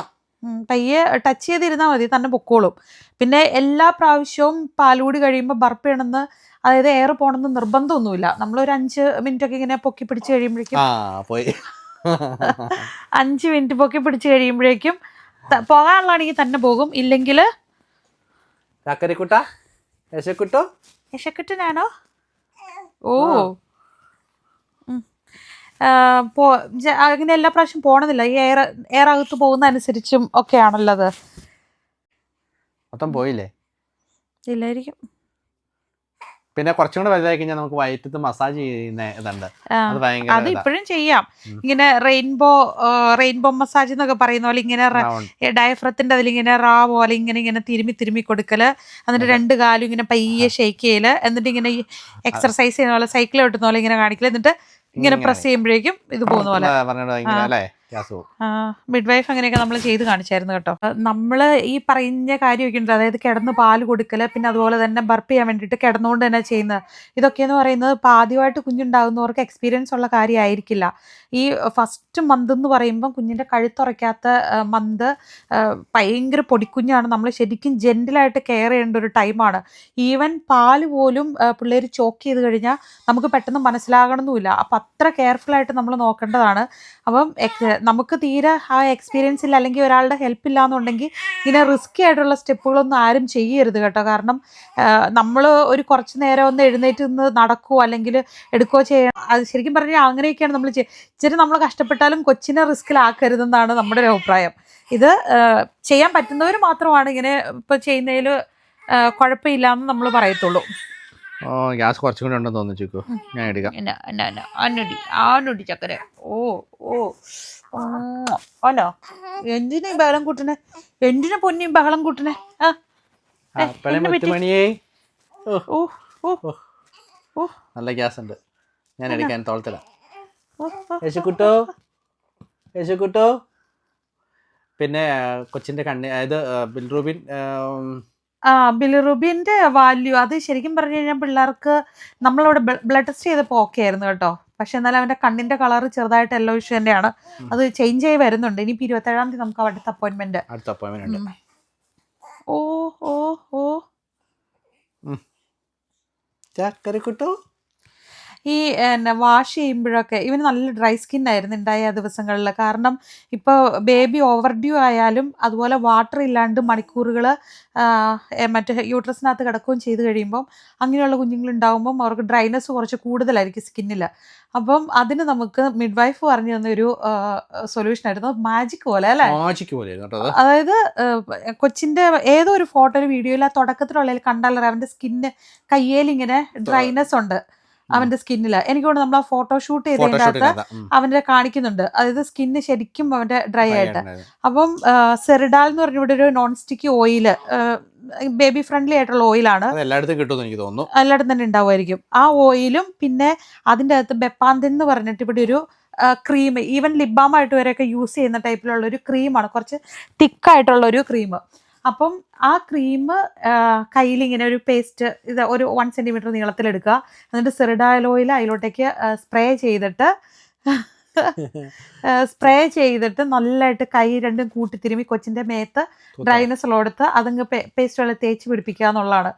S3: പയ്യെ ടച്ച് ചെയ്തിരുന്നാൽ മതി, തന്നെ പൊക്കോളും. പിന്നെ എല്ലാ പ്രാവശ്യവും പാലുകൂടി കഴിയുമ്പോൾ ബർപ്പ് ചെയ്യണമെന്ന്, അതായത് എയർ പോകണമെന്ന് നിർബന്ധമൊന്നുമില്ല. നമ്മളൊരു 5 മിനിറ്റൊക്കെ ഇങ്ങനെ പൊക്കി പിടിച്ച് കഴിയുമ്പോഴേക്കും 5 മിനിറ്റ് പൊക്കി പിടിച്ച് കഴിയുമ്പോഴേക്കും പോകാനുള്ളതാണെങ്കിൽ തന്നെ പോകും. ഇല്ലെങ്കിൽ യശക്കുട്ടനാണോ? അങ്ങനെ എല്ലാ പ്രാവശ്യം പോകണമെന്നില്ല, ഈ എയർ അകത്ത് പോകുന്ന അനുസരിച്ചും ഒക്കെയാണല്ലോ അത്.
S2: മൊത്തം പോയില്ലേ?
S3: ഇല്ലായിരിക്കും.
S2: പിന്നെ കുറച്ചും കൂടെ വലുതായി കഴിഞ്ഞാൽ നമുക്ക് വയറ്റത്ത് മസാജ് ചെയ്യുന്ന ഇതുണ്ട്, അത് ഭയങ്കര
S3: അത് ഇപ്പോഴും ചെയ്യാം. ഇങ്ങനെ റെയിൻബോ മസാജ് എന്നൊക്കെ പറയുന്ന പോലെ ഇങ്ങനെ ഡയഫ്രത്തിന്റെ അതിലിങ്ങനെ പോലെ ഇങ്ങനെ തിരുമ്മി കൊടുക്കല്, എന്നിട്ട് 2 കാലും ഇങ്ങനെ പയ്യെ ഷെയ്ക്ക് ചെയ്യല്, എന്നിട്ട് ഇങ്ങനെ ഈ എക്സർസൈസ് ചെയ്യുന്ന പോലെ സൈക്കിൾ ഓട്ടുന്ന പോലെ ഇങ്ങനെ കാണിക്കല്, എന്നിട്ട് ഇങ്ങനെ പ്രസ് ചെയ്യുമ്പോഴേക്കും ഇത് പോകുന്ന പോലെ. മിഡ് വൈഫ് അങ്ങനെയൊക്കെ നമ്മൾ ചെയ്ത് കാണിച്ചായിരുന്നു കേട്ടോ. നമ്മൾ ഈ പറയുന്ന കാര്യമൊക്കെ ഉണ്ട്, അതായത് കിടന്ന് പാല് കൊടുക്കല്, പിന്നെ അതുപോലെ തന്നെ ബർപ്പ് ചെയ്യാൻ വേണ്ടിയിട്ട് കിടന്നുകൊണ്ട് തന്നെ ചെയ്യുന്നത്. ഇതൊക്കെയെന്ന് പറയുന്നത് ഇപ്പോൾ ആദ്യമായിട്ട് കുഞ്ഞുണ്ടാകുന്നവർക്ക് എക്സ്പീരിയൻസ് ഉള്ള കാര്യമായിരിക്കില്ല. ഈ ഫസ്റ്റ് മന്ത് എന്ന് പറയുമ്പം കുഞ്ഞിൻ്റെ കഴുത്തുറയ്ക്കാത്ത മന്ത്, ഭയങ്കര പൊടിക്കുഞ്ഞാണ്, നമ്മൾ ശരിക്കും ജെന്റിലായിട്ട് കെയർ ചെയ്യേണ്ട ഒരു ടൈമാണ്. ഈവൻ പാല് പോലും പിള്ളേർ ചോക്ക് ചെയ്ത് കഴിഞ്ഞാൽ നമുക്ക് പെട്ടെന്ന് മനസ്സിലാകണമെന്നില്ല. അപ്പം അത്ര കെയർഫുള്ളായിട്ട് നമ്മൾ നോക്കേണ്ടതാണ്. അപ്പം നമുക്ക് തീരെ ആ എക്സ്പീരിയൻസ് ഇല്ല, അല്ലെങ്കിൽ ഒരാളുടെ ഹെൽപ്പ് ഇല്ല എന്നുണ്ടെങ്കിൽ ഇങ്ങനെ റിസ്ക്കി ആയിട്ടുള്ള സ്റ്റെപ്പുകളൊന്നും ആരും ചെയ്യരുത് കേട്ടോ. കാരണം നമ്മൾ ഒരു കുറച്ച് നേരം ഒന്ന് എഴുന്നേറ്റ് നിന്ന് നടക്കുകയോ അല്ലെങ്കിൽ എടുക്കുകയോ ചെയ്യണം. അത് ശരിക്കും പറഞ്ഞാൽ അങ്ങനെയൊക്കെയാണ് നമ്മൾ ഇച്ചിരി നമ്മൾ കഷ്ടപ്പെട്ടാലും കൊച്ചിനെ റിസ്ക്കിലാക്കരുതെന്നാണ് നമ്മുടെ ഒരു അഭിപ്രായം. ഇത് ചെയ്യാൻ പറ്റുന്നവർ മാത്രമാണ് ഇങ്ങനെ ഇപ്പോൾ ചെയ്യുന്നതിൽ കുഴപ്പമില്ലാന്ന് നമ്മൾ പറയത്തുള്ളൂ.
S2: ഗ്യാസ് കുറച്ചും കൂടെ ഉണ്ടെന്ന് തോന്നുന്നു ചിക്കു, ഞാൻ എടുക്കാം.
S3: ആനൊടി ചക്കര. അല്ലോ എന്തിനാ ഈ ബഹളം കൂട്ടണേ? എന്തിനാ പൊന്നിയും ബഹളം കൂട്ടണേ?
S2: നല്ല ഗ്യാസ് ഉണ്ട്, ഞാൻ എടുക്കാൻ തോളത്തില. യേശുക്കുട്ടോ. പിന്നെ കൊച്ചിന്റെ കണ്ണി, അതായത് ബിൽറൂബിൻ
S3: ബിലിറുബിൻ്റെ വാല്യൂ അത് ശരിക്കും പറഞ്ഞു കഴിഞ്ഞാൽ പിള്ളേർക്ക് നമ്മളവിടെ ബ്ലഡ് ടെസ്റ്റ് ചെയ്തപ്പോൾ ഓക്കെ ആയിരുന്നു കേട്ടോ. പക്ഷെ എന്നാലും അവൻ്റെ കണ്ണിൻ്റെ കളർ ചെറുതായിട്ട് യെല്ലോയിഷ് തന്നെയാണ്. അത് ചേഞ്ച് ആയി വരുന്നുണ്ട്. ഇനിയിപ്പോൾ 27-ാം തീയതി നമുക്ക് അടുത്ത അപ്പോയിൻമെന്റ് ഉണ്ട്. ഈ വാഷ് ചെയ്യുമ്പോഴൊക്കെ ഇവന് നല്ല ഡ്രൈ സ്കിൻ ആയിരുന്നു ഉണ്ടായ ദിവസങ്ങളിൽ. കാരണം ഇപ്പോൾ ബേബി ഓവർ ഡ്യൂ ആയാലും അതുപോലെ വാട്ടർ ഇല്ലാണ്ട് മണിക്കൂറുകൾ മറ്റേ യൂട്രസിനകത്ത് കിടക്കുകയും ചെയ്ത് കഴിയുമ്പം അങ്ങനെയുള്ള കുഞ്ഞുങ്ങളുണ്ടാകുമ്പം അവർക്ക് ഡ്രൈനെസ് കുറച്ച് കൂടുതലായിരിക്കും സ്കിന്നിൽ. അപ്പം അതിന് നമുക്ക് മിഡ് വൈഫ് പറഞ്ഞു തന്നൊരു സൊല്യൂഷൻ ആയിരുന്നു, മാജിക് പോലെ അല്ലേ? അതായത് കൊച്ചിൻ്റെ ഏതോ ഒരു ഫോട്ടോ ഒരു വീഡിയോയിൽ ആ തുടക്കത്തിലുള്ളതിൽ കണ്ടാലറിയാം അവൻ്റെ സ്കിന്ന് കയ്യേലിങ്ങനെ ഡ്രൈനെസ് ഉണ്ട് അവന്റെ സ്കിന്നില്. എനിക്ക് തോന്നുന്നു നമ്മൾ ആ ഫോട്ടോ ഷൂട്ട് ചെയ്തതിൻ്റെ അകത്ത് അവന്റെ കാണിക്കുന്നുണ്ട്, അതായത് സ്കിന്ന് ശരിക്കും അവന്റെ ഡ്രൈ ആയിട്ട്. അപ്പം സെറിഡാൽ എന്ന് പറഞ്ഞ ഇവിടെ ഒരു non sticky oil, baby friendly ആയിട്ടുള്ള ഓയിലാണ്,
S2: എല്ലായിടത്തും കിട്ടുമെന്ന് എനിക്ക് തോന്നുന്നു.
S3: എല്ലായിടത്തും തന്നെ ഉണ്ടാവുമായിരിക്കും ആ ഓയിലും. പിന്നെ അതിൻ്റെ അകത്ത് ബെപ്പാന്തൻ എന്ന് പറഞ്ഞിട്ട് ഇവിടെ ഒരു ക്രീം, ഈവൻ ലിബാമായിട്ട് വരെയൊക്കെ യൂസ് ചെയ്യുന്ന ടൈപ്പിലുള്ള ഒരു ക്രീമാണ്, കുറച്ച് തിക്കായിട്ടുള്ള ഒരു ക്രീം. അപ്പം ആ ക്രീം കയ്യിലിങ്ങനെ ഒരു പേസ്റ്റ്, ഇത് ഒരു 1 സെൻറ്റിമീറ്റർ നീളത്തിലെടുക്കുക, എന്നിട്ട് സെറിഡാൽ ഓയിൽ അതിലോട്ടേക്ക് സ്പ്രേ ചെയ്തിട്ട് നല്ലതായിട്ട് കൈ രണ്ടും കൂട്ടിത്തിരുമ്മി കൊച്ചിൻ്റെ മേത്ത് ഡ്രൈനെസ് ഉള്ളടുത്ത് അതങ്ങ് പേസ്റ്റ് വെള്ളം തേച്ച് പിടിപ്പിക്കുക എന്നുള്ളതാണ്.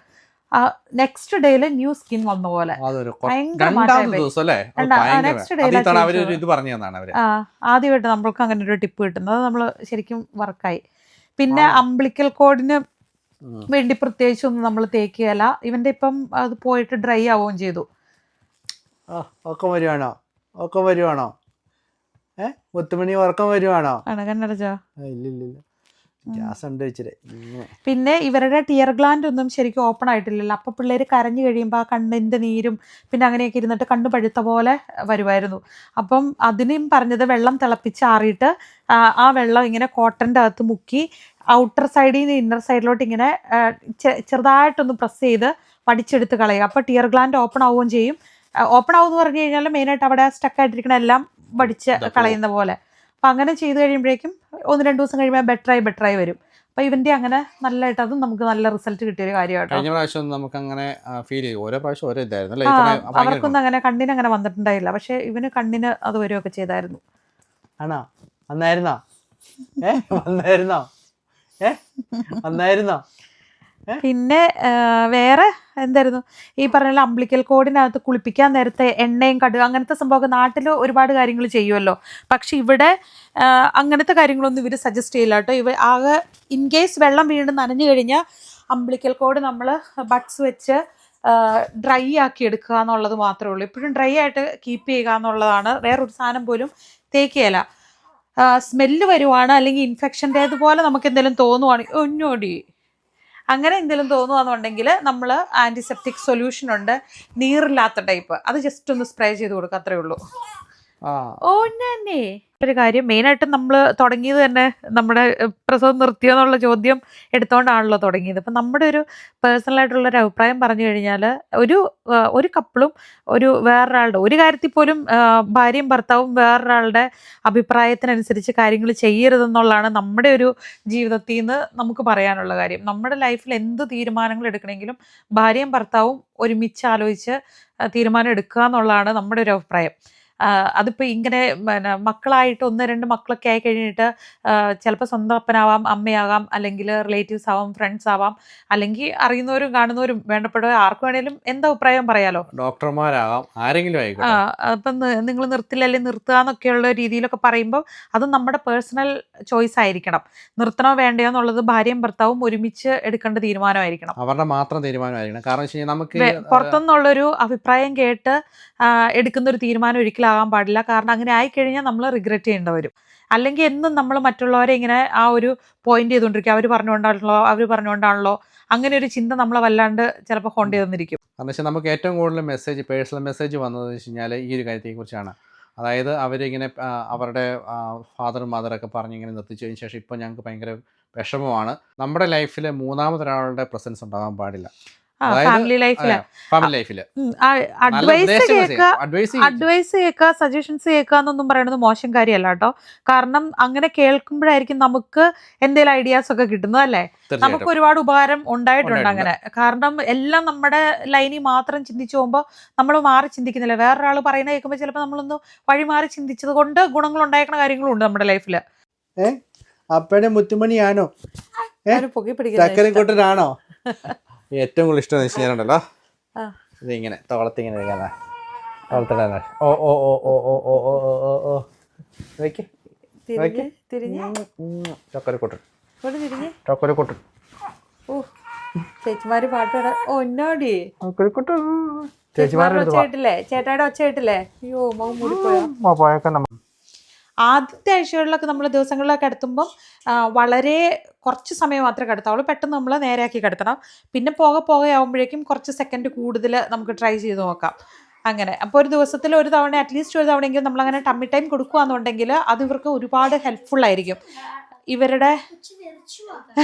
S3: നെക്സ്റ്റ് ഡേയിൽ ന്യൂ സ്കിൻ വന്ന പോലെ ആദ്യമായിട്ട് നമ്മൾക്ക് അങ്ങനെ ഒരു ടിപ്പ് കിട്ടുന്നത് നമ്മൾ ശരിക്കും വർക്കായി. പിന്നെ അംബ്ലിക്കൽ കോഡിന് വേണ്ടി പ്രത്യേകിച്ചൊന്നും നമ്മൾ തേക്കുകയല്ല. ഇവന്റെ ഇപ്പം അത് പോയിട്ട് ഡ്രൈ ആവുകയും ചെയ്തു.
S2: ഒക്കെ വരുവാണോ മുത്തുമണി ഉറക്കം വരുവാണോ?
S3: കണ്ണടച്ചോ?
S2: ഇല്ലില്ല, ഗ്യാസ് ഉണ്ട് ഇച്ചിരി.
S3: പിന്നെ ഇവരുടെ ടിയർ ഗ്ലാൻഡ് ഒന്നും ശരിക്കും ഓപ്പൺ ആയിട്ടില്ലല്ലോ. അപ്പോൾ പിള്ളേർ കരഞ്ഞു കഴിയുമ്പോൾ ആ കണ്ണിൻ്റെ നീരും പിന്നെ അങ്ങനെയൊക്കെ ഇരുന്നിട്ട് കണ്ണ് പഴുത്ത പോലെ വരുമായിരുന്നു. അപ്പം അതിനും പറഞ്ഞത് വെള്ളം തിളപ്പിച്ചാറിയിട്ട് ആ വെള്ളം ഇങ്ങനെ കോട്ടൻ്റെ അകത്ത് മുക്കി ഔട്ടർ സൈഡിൽ നിന്ന് ഇന്നർ സൈഡിലോട്ട് ഇങ്ങനെ ചെറുതായിട്ടൊന്ന് പ്രസ് ചെയ്ത് വടിച്ചെടുത്ത് കളയുക. അപ്പോൾ ടിയർ ഗ്ലാൻഡ് ഓപ്പൺ ആവുകയും ചെയ്യും. ഓപ്പൺ ആവും എന്ന് പറഞ്ഞു കഴിഞ്ഞാൽ മെയിനായിട്ട് അവിടെ സ്റ്റക്കായിട്ടിരിക്കണ എല്ലാം വടിച്ച് കളയുന്ന പോലെ. അപ്പം അങ്ങനെ ചെയ്ത് കഴിയുമ്പോഴേക്കും 1-2 ദിവസം കഴിയുമ്പോൾ ബെറ്ററായി വരും. അപ്പോൾ ഇവൻ്റെ അങ്ങനെ നല്ലതായിട്ട് അതും നമുക്ക് നല്ല റിസൾട്ട് കിട്ടിയൊരു കാര്യമായിട്ടോ.
S2: കഴിഞ്ഞ പ്രാവശ്യം നമുക്ക് അങ്ങനെ ഫീൽ ചെയ്യും, ഓരോ പ്രാവശ്യം ഓരോ ഇതായിരുന്നു.
S3: അവർക്കൊന്നും അങ്ങനെ കണ്ണിന് അങ്ങനെ വന്നിട്ടുണ്ടായില്ല, പക്ഷെ ഇവന് കണ്ണിന് അത് വരികയൊക്കെ ചെയ്തായിരുന്നു.
S2: ആണോ? വന്നായിരുന്നോ?
S3: പിന്നെ വേറെ എന്തായിരുന്നു ഈ പറഞ്ഞ അംബ്ലിക്കൽ കോഡിനകത്ത് കുളിപ്പിക്കാൻ നേരത്തെ എണ്ണയും കടുക് അങ്ങനത്തെ സംഭവമൊക്കെ നാട്ടിൽ ഒരുപാട് കാര്യങ്ങൾ ചെയ്യുമല്ലോ. പക്ഷെ ഇവിടെ അങ്ങനത്തെ കാര്യങ്ങളൊന്നും ഇവർ സജസ്റ്റ് ചെയ്യില്ല കേട്ടോ. ഇവ ആകെ ഇൻ കേസ് വെള്ളം വീണ്ടും നനഞ്ഞു കഴിഞ്ഞാൽ അംബ്ലിക്കൽ കോഡ് നമ്മൾ ബഡ്സ് വെച്ച് ഡ്രൈ ആക്കി എടുക്കുക എന്നുള്ളത് മാത്രമേ ഉള്ളൂ. എപ്പോഴും ഡ്രൈ ആയിട്ട് കീപ്പ് ചെയ്യുക എന്നുള്ളതാണ്. വേറൊരു സാധനം പോലും തേക്കുകയില്ല. സ്മെല്ല് വരുവാണ് അല്ലെങ്കിൽ ഇൻഫെക്ഷൻ്റേതുപോലെ നമുക്ക് എന്തെങ്കിലും തോന്നുവാണെങ്കിൽ ഒന്നോടി അങ്ങനെ എന്തെങ്കിലും തോന്നുകയാണെന്നുണ്ടെങ്കിൽ നമ്മൾ ആൻറ്റിസെപ്റ്റിക് സൊല്യൂഷൻ ഉണ്ട്, നീറില്ലാത്ത ടൈപ്പ്, അത് ജസ്റ്റ് ഒന്ന് സ്പ്രേ ചെയ്ത് കൊടുക്കുക, അത്രേ ഉള്ളൂ. ഓ തന്നെ ഒരു കാര്യം മെയിനായിട്ട് നമ്മൾ തുടങ്ങിയത് തന്നെ നമ്മുടെ പ്രസവം നിർത്തിയോ എന്നുള്ള ചോദ്യം എടുത്തുകൊണ്ടാണല്ലോ തുടങ്ങിയത്. അപ്പം നമ്മുടെ ഒരു പേഴ്സണലായിട്ടുള്ളൊരു അഭിപ്രായം പറഞ്ഞു കഴിഞ്ഞാൽ ഒരു കപ്പിളും വേറൊരാളുടെ ഒരു കാര്യത്തിൽ പോലും ഭാര്യയും ഭർത്താവും വേറൊരാളുടെ അഭിപ്രായത്തിനനുസരിച്ച് കാര്യങ്ങൾ ചെയ്യരുതെന്നുള്ളതാണ് നമ്മുടെ ഒരു ജീവിതത്തിൽ നിന്ന് നമുക്ക് പറയാനുള്ള കാര്യം. നമ്മുടെ ലൈഫിൽ എന്ത് തീരുമാനങ്ങൾ എടുക്കണമെങ്കിലും ഭാര്യയും ഭർത്താവും ഒരുമിച്ച് ആലോചിച്ച് തീരുമാനം എടുക്കുക എന്നുള്ളതാണ് നമ്മുടെ ഒരു അഭിപ്രായം. അതിപ്പോൾ ഇങ്ങനെ മക്കളായിട്ട് 1-2 മക്കളൊക്കെ ആയി കഴിഞ്ഞിട്ട് ചിലപ്പോൾ സ്വന്തം അപ്പനാവാം, അമ്മയാകാം, അല്ലെങ്കിൽ റിലേറ്റീവ്സ് ആവാം, ഫ്രണ്ട്സ് ആവാം, അല്ലെങ്കിൽ അറിയുന്നവരും കാണുന്നവരും വേണ്ടപ്പെട്ടവർ ആർക്ക് വേണേലും എന്താ അഭിപ്രായം പറയാലോ,
S2: ഡോക്ടർമാരാകാം, ആരെങ്കിലും ആയിക്കോട്ടെ.
S3: അപ്പം നിങ്ങൾ നിർത്തില്ല അല്ലെങ്കിൽ നിർത്തുക എന്നൊക്കെയുള്ള രീതിയിലൊക്കെ പറയുമ്പോൾ അത് നമ്മുടെ പേഴ്സണൽ ചോയ്സ് ആയിരിക്കണം. നിർത്തണോ വേണ്ടയോ എന്നുള്ളത് ഭാര്യയും ഭർത്താവും ഒരുമിച്ച് എടുക്കേണ്ട തീരുമാനമായിരിക്കണം,
S2: അവരുടെ മാത്രം തീരുമാനമായിരിക്കണം. കാരണം വെച്ച് കഴിഞ്ഞാൽ നമുക്ക്
S3: പുറത്തുനിന്നുള്ളൊരു അഭിപ്രായം കേട്ട് എടുക്കുന്ന ഒരു തീരുമാനം ഒരിക്കലും ആകാൻ പാടില്ല. കാരണം അങ്ങനെ ആയിക്കഴിഞ്ഞാൽ നമ്മൾ റിഗ്രറ്റ് ചെയ്യേണ്ടി വരും. അല്ലെങ്കിൽ എന്നും നമ്മൾ മറ്റുള്ളവരെ ഇങ്ങനെ ആ ഒരു പോയിന്റ് ചെയ്തുകൊണ്ടിരിക്കും, അവർ പറഞ്ഞുകൊണ്ടാണല്ലോ അങ്ങനെ ഒരു ചിന്ത നമ്മളെ വല്ലാണ്ട് ചിലപ്പോൾ ഹോണ്ട് ചെയ്തെന്നിരിക്കും.
S2: കാരണം വെച്ചാൽ നമുക്ക് ഏറ്റവും കൂടുതൽ പേഴ്സണൽ മെസ്സേജ് വന്നതെന്ന് വെച്ച് കഴിഞ്ഞാൽ ഈ ഒരു കാര്യത്തെക്കുറിച്ചാണ്. അതായത് അവരിങ്ങനെ അവരുടെ ഫാദറും മദറൊക്കെ പറഞ്ഞിങ്ങനെ നിർത്തിച്ചതിന് ശേഷം ഇപ്പോൾ ഞങ്ങൾക്ക് ഭയങ്കര വിഷമമാണ്. നമ്മുടെ ലൈഫിൽ മൂന്നാമതൊരാളുടെ പ്രസൻസ് ഉണ്ടാകാൻ പാടില്ല.
S3: ഫാമിലി ലൈഫില് അഡ്വൈസ് കേൾക്കുക, സജഷൻസ് കേൾക്കുക എന്നൊന്നും പറയുന്നത് മോശം കാര്യമല്ല കേട്ടോ. കാരണം അങ്ങനെ കേൾക്കുമ്പോഴായിരിക്കും നമുക്ക് എന്തെങ്കിലും ഐഡിയാസ് ഒക്കെ കിട്ടുന്നത്, അല്ലേ? നമുക്ക് ഒരുപാട് ഉപകാരം ഉണ്ടായിട്ടുണ്ട് അങ്ങനെ. കാരണം എല്ലാം നമ്മുടെ ലൈനിൽ മാത്രം ചിന്തിച്ചു പോകുമ്പോൾ നമ്മൾ മാറി ചിന്തിക്കുന്നില്ല. വേറൊരാൾ പറയുന്നത് കേൾക്കുമ്പോൾ ചിലപ്പോൾ നമ്മളൊന്ന് വഴി മാറി ചിന്തിച്ചത് കൊണ്ട് ഗുണങ്ങൾ ഉണ്ടായിരിക്കുന്ന കാര്യങ്ങളും ഉണ്ട് നമ്മുടെ ലൈഫില്.
S2: അപ്പയുടെ മുത്തുമണിയാണോ, ചക്കരക്കൂട്ടനാണോ ഏറ്റവും കൂടുതൽ ഇഷ്ടം വെച്ച് കഴിഞ്ഞാലുണ്ടല്ലോ ഇതിങ്ങനെ തോളത്തിങ്ങനെ ഓ ഓ ഓ ഓ ഓ ഓ ഓ ഓ ഓ ചക്കരക്കൂട്ടൻ ചക്കരക്കൂട്ടൻ.
S3: ചേച്ചിമാര് പാട്ട് ഒന്നോടി
S2: ചേച്ചിമാരുടെ
S3: ചേട്ടായുടെ ഒച്ച കേട്ടില്ലേ? അയ്യോ മൗ മൂടിപ്പോയോ. ആദ്യത്തെ ആഴ്ചകളിലൊക്കെ നമ്മൾ ദിവസങ്ങളിലൊക്കെ കിടത്തുമ്പം വളരെ കുറച്ച് സമയം മാത്രമേ കിടത്താവുള്ളൂ. പെട്ടെന്ന് നമ്മൾ നേരെയാക്കി കിടത്തണം. പിന്നെ ആകുമ്പോഴേക്കും കുറച്ച് സെക്കൻഡ് കൂടുതൽ നമുക്ക് ട്രൈ ചെയ്ത് നോക്കാം. അങ്ങനെ അപ്പോൾ ഒരു ദിവസത്തിൽ ഒരു തവണ അറ്റ്ലീസ്റ്റ് ഒരു തവണയെങ്കിലും നമ്മളങ്ങനെ ടമ്മി ടൈം കൊടുക്കുകയെന്നുണ്ടെങ്കിൽ അത് ഇവർക്ക് ഒരുപാട് ഹെൽപ്ഫുൾ ആയിരിക്കും. ഇവരുടെ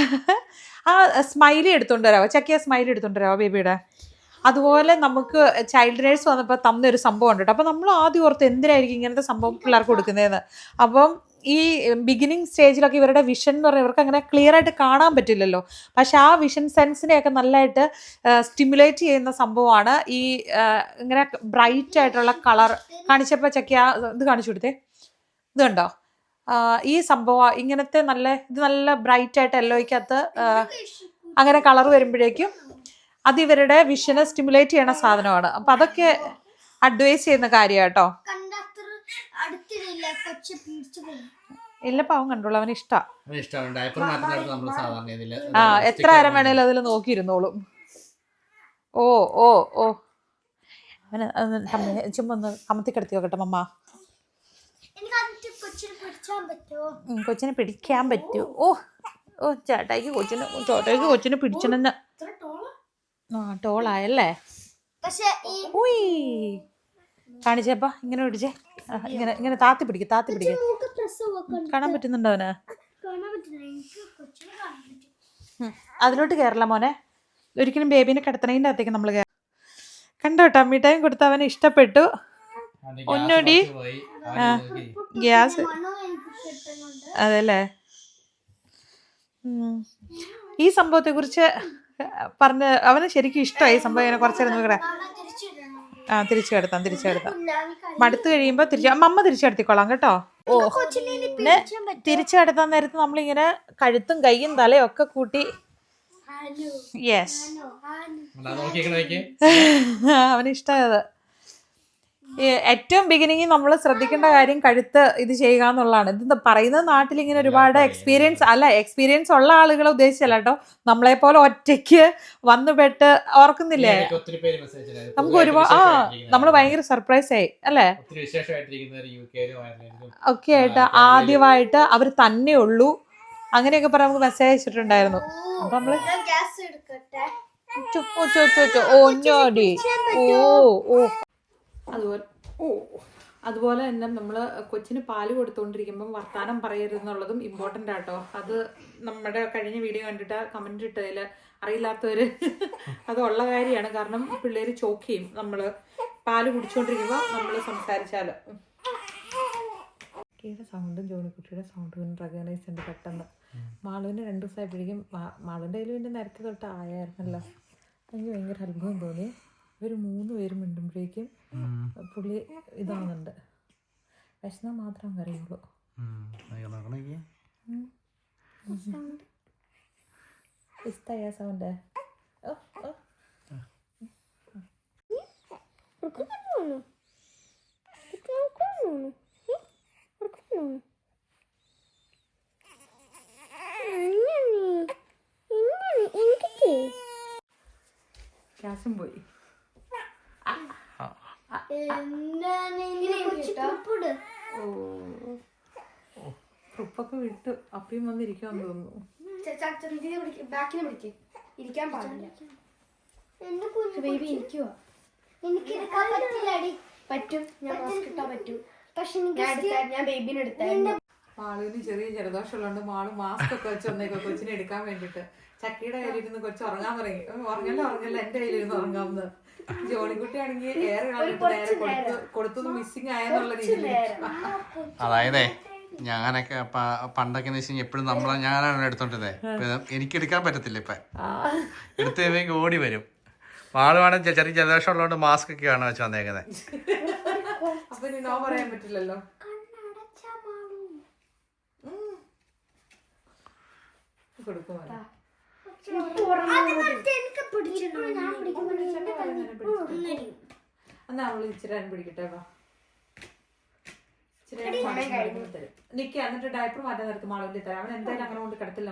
S3: സ്മൈലി എടുത്തുകൊണ്ട് വരാമോ, ചക്കിയ സ്മൈലി എടുത്തുകൊണ്ട് വരാമോ ബേബിയുടെ? അതുപോലെ നമുക്ക് ചൈൽഡ് നേഴ്സ് വന്നപ്പോൾ തന്നൊരു സംഭവം ഉണ്ട് കേട്ടോ. അപ്പോൾ നമ്മൾ ആദ്യം ഓർത്ത് എന്തിനായിരിക്കും ഇങ്ങനത്തെ സംഭവം പിള്ളേർക്ക് കൊടുക്കുന്നതെന്ന്. അപ്പം ഈ ബിഗിനിങ് സ്റ്റേജിലൊക്കെ ഇവരുടെ വിഷൻ എന്ന് പറഞ്ഞാൽ ഇവർക്ക് അങ്ങനെ ക്ലിയർ ആയിട്ട് കാണാൻ പറ്റില്ലല്ലോ. പക്ഷെ ആ വിഷൻ സെൻസിനെയൊക്കെ നല്ലതായിട്ട് സ്റ്റിമുലേറ്റ് ചെയ്യുന്ന സംഭവമാണ് ഈ ഇങ്ങനെ ബ്രൈറ്റ് ആയിട്ടുള്ള കളർ. കാണിച്ചപ്പോൾ ചക്കിയ ഇത് കാണിച്ചു കൊടുത്തേ, ഇത് കണ്ടോ? ഈ സംഭവം ഇങ്ങനത്തെ നല്ല ബ്രൈറ്റ് ആയിട്ട് യെല്ലോയ്ക്കകത്ത് അങ്ങനെ കളർ വരുമ്പോഴേക്കും അത് ഇവരുടെ വിഷനെ സ്റ്റിമുലേറ്റ് ചെയ്യണ സാധനമാണ്. അപ്പം അതൊക്കെ അഡ്വൈസ് ചെയ്യുന്ന കാര്യമാണ് കേട്ടോ. ഇല്ല പാവം കണ്ടോളൂ, അവന് ഇഷ്ടമാണ്. എത്ര നേരം വേണേലും അതിൽ നോക്കിയിരുന്നോളും. ഓ ഓ ഓ അവന് ചുമ്മാ ഒന്ന് കമത്തി കിടത്തി നോക്കട്ടെ മമ്മ. കൊച്ചിനെ പിടിക്കാൻ പറ്റൂ. ഓ ഓ ചേട്ടായിക്ക് കൊച്ചിനെ പിടിച്ചണെന്ന്. ടോളായല്ലേ? കാണിച്ചപ്പ ഇങ്ങനെ പിടിച്ചേ, ഇങ്ങനെ താത്തി പിടിക്കും. കാണാൻ പറ്റുന്നുണ്ടോ അവന്? അതിലോട്ട് കയറില്ല മോനെ, ഒരിക്കലും ബേബിനെ കിടത്തണതിൻ്റെ അകത്തേക്ക് നമ്മൾ കണ്ടോ. ടമ്മി ടൈം കൊടുത്ത അവന് ഇഷ്ടപ്പെട്ടു. ഒന്നോടി ഗ്യാസ് അതല്ലേ. ഈ സംഭവത്തെ കുറിച്ച് പറഞ്ഞ് അവന് ശരിക്കും ഇഷ്ടമായി സംഭവം. ഇങ്ങനെ കുറച്ചേരം തിരിച്ചു കിടത്താം. മടുത്ത് കഴിയുമ്പോൾ അമ്മ തിരിച്ചു കിടത്തിക്കോളാം കേട്ടോ. ഓ പിന്നെ തിരിച്ചു കിടത്താൻ നേരത്ത് നമ്മളിങ്ങനെ കഴുത്തും കൈയും തലയും ഒക്കെ കൂട്ടി യെസ് അവന് ഇഷ്ടമായത്. ഏറ്റവും ബിഗിനിങ്ങിൽ നമ്മൾ ശ്രദ്ധിക്കേണ്ട കാര്യം കഴുത്ത് ഇത് ചെയ്യുക എന്നുള്ളതാണ്. ഇത് പറയുന്നത് നാട്ടിൽ ഇങ്ങനെ ഒരുപാട് എക്സ്പീരിയൻസ് ഉള്ള ആളുകളെ ഉദ്ദേശിച്ചല്ല കേട്ടോ, നമ്മളെ പോലെ ഒറ്റയ്ക്ക് വന്നുപെട്ട് ഓർക്കുന്നില്ലേ, നമുക്ക് ഒരുപാട് നമ്മൾ ഭയങ്കര സർപ്രൈസ് ആയി അല്ലേ, ഒക്കെ ആയിട്ട് ആദ്യമായിട്ട് അവർ തന്നെ ഉള്ളൂ അങ്ങനെയൊക്കെ പറഞ്ഞ് നമുക്ക് മെസ്സേജ് അയച്ചിട്ടുണ്ടായിരുന്നു. അപ്പൊ നമ്മള് അതുപോലെ തന്നെ നമ്മൾ കൊച്ചിന് പാല് കൊടുത്തുകൊണ്ടിരിക്കുമ്പം വർത്താനം പറയരുതെന്നുള്ളതും ഇമ്പോർട്ടൻ്റ് ആട്ടോ. അത് നമ്മുടെ കഴിഞ്ഞ വീഡിയോ കണ്ടിട്ട് കമൻറ്റ് ഇട്ടതിൽ അറിയില്ലാത്തവർ അത് ഉള്ള കാര്യമാണ്. കാരണം പിള്ളേർ ചോക്ക് ചെയ്യും നമ്മൾ പാല് കുടിച്ചുകൊണ്ടിരിക്കുമ്പോൾ നമ്മൾ സംസാരിച്ചാൽ. കുട്ടിയുടെ സൗണ്ടും ജോണിക്കുട്ടിയുടെ സൗണ്ടും റെക്കഗ്നൈസ് ഉണ്ട് പെട്ടെന്ന്. മാളുവിന് 2 ദിവസമായപ്പോഴേക്കും മാളുവിൻ്റെ കയ്യിലും എൻ്റെ നേരത്തെ തൊട്ട് ആയായിരുന്നല്ലോ. എനിക്ക് ഭയങ്കര അത്ഭുതം തോന്നി. ഇവർ 3 പേരും മിണ്ടുമ്പോഴേക്കും പുള്ളി ഇതാവുന്നുണ്ട്. വിശന്നാൽ മാത്രം കറിയുള്ളൂ. ഇഷ്ടമായ സൗണ്ട്. ശ്വാസം പോയി. ട്രിപ്പൊക്കെ വിട്ട് അപ്പിയും വന്നിരിക്കാന്ന് തോന്നുന്നു.
S1: ഇരിക്കാൻ പാടില്ല. ബേബി ഇരിക്കുവാ. പറ്റും, ഞാൻ പറ്റും. പക്ഷെ ഞാൻ ബേബിനെ എടുത്തായിരുന്നു.
S3: മാളുവിന് ചെറിയ ജലദോഷമുള്ളതുകൊണ്ട് മാള് മാസ്ക് ഒക്കെ വെച്ച് വന്നേക്കോ കൊച്ചിനെ എടുക്കാൻ വേണ്ടിട്ട്. ചക്കിയുടെ കയ്യിലിരുന്ന് കൊച്ചു ഉറങ്ങാൻ തുടങ്ങി. ഉറങ്ങല്ല എന്റെ കയ്യിലിരുന്ന് ഉറങ്ങാവുന്നത്. ജോണിക്കുട്ടി ആണെങ്കിൽ ഏറെ നേരെ കൊടുത്തു മിസ്സിങ് ആയെന്നുള്ള രീതിയിൽ.
S2: അതായതേ ഞാനൊക്കെ പണ്ടൊക്കെ എപ്പോഴും ഞാനാണ് എടുത്തോണ്ടിരുന്നത്. എനിക്ക് എടുക്കാൻ പറ്റത്തില്ല. ഇപ്പൊ എടുത്ത് കഴിയുമ്പോ ഓടി വരും. ആളുവാണ് ചെറിയ ജലദോഷം ഉള്ളതുകൊണ്ട് മാസ്ക് ഒക്കെയാണ് വെച്ച് വന്നേക്കുന്നത്.
S3: അപ്പൊ നോ പറയാൻ പറ്റില്ലല്ലോ. എന്നാ അവള് ഇച്ചിരി പിടിക്കട്ടെ. നിക്ക എന്നിട്ട് ഡയപ്പർ മാറ്റാൻ നേരത്ത് മാളൂല്ലേ തരാം. അവൻ എന്തായാലും അങ്ങനെ കൊണ്ട് കിടത്തില്ല.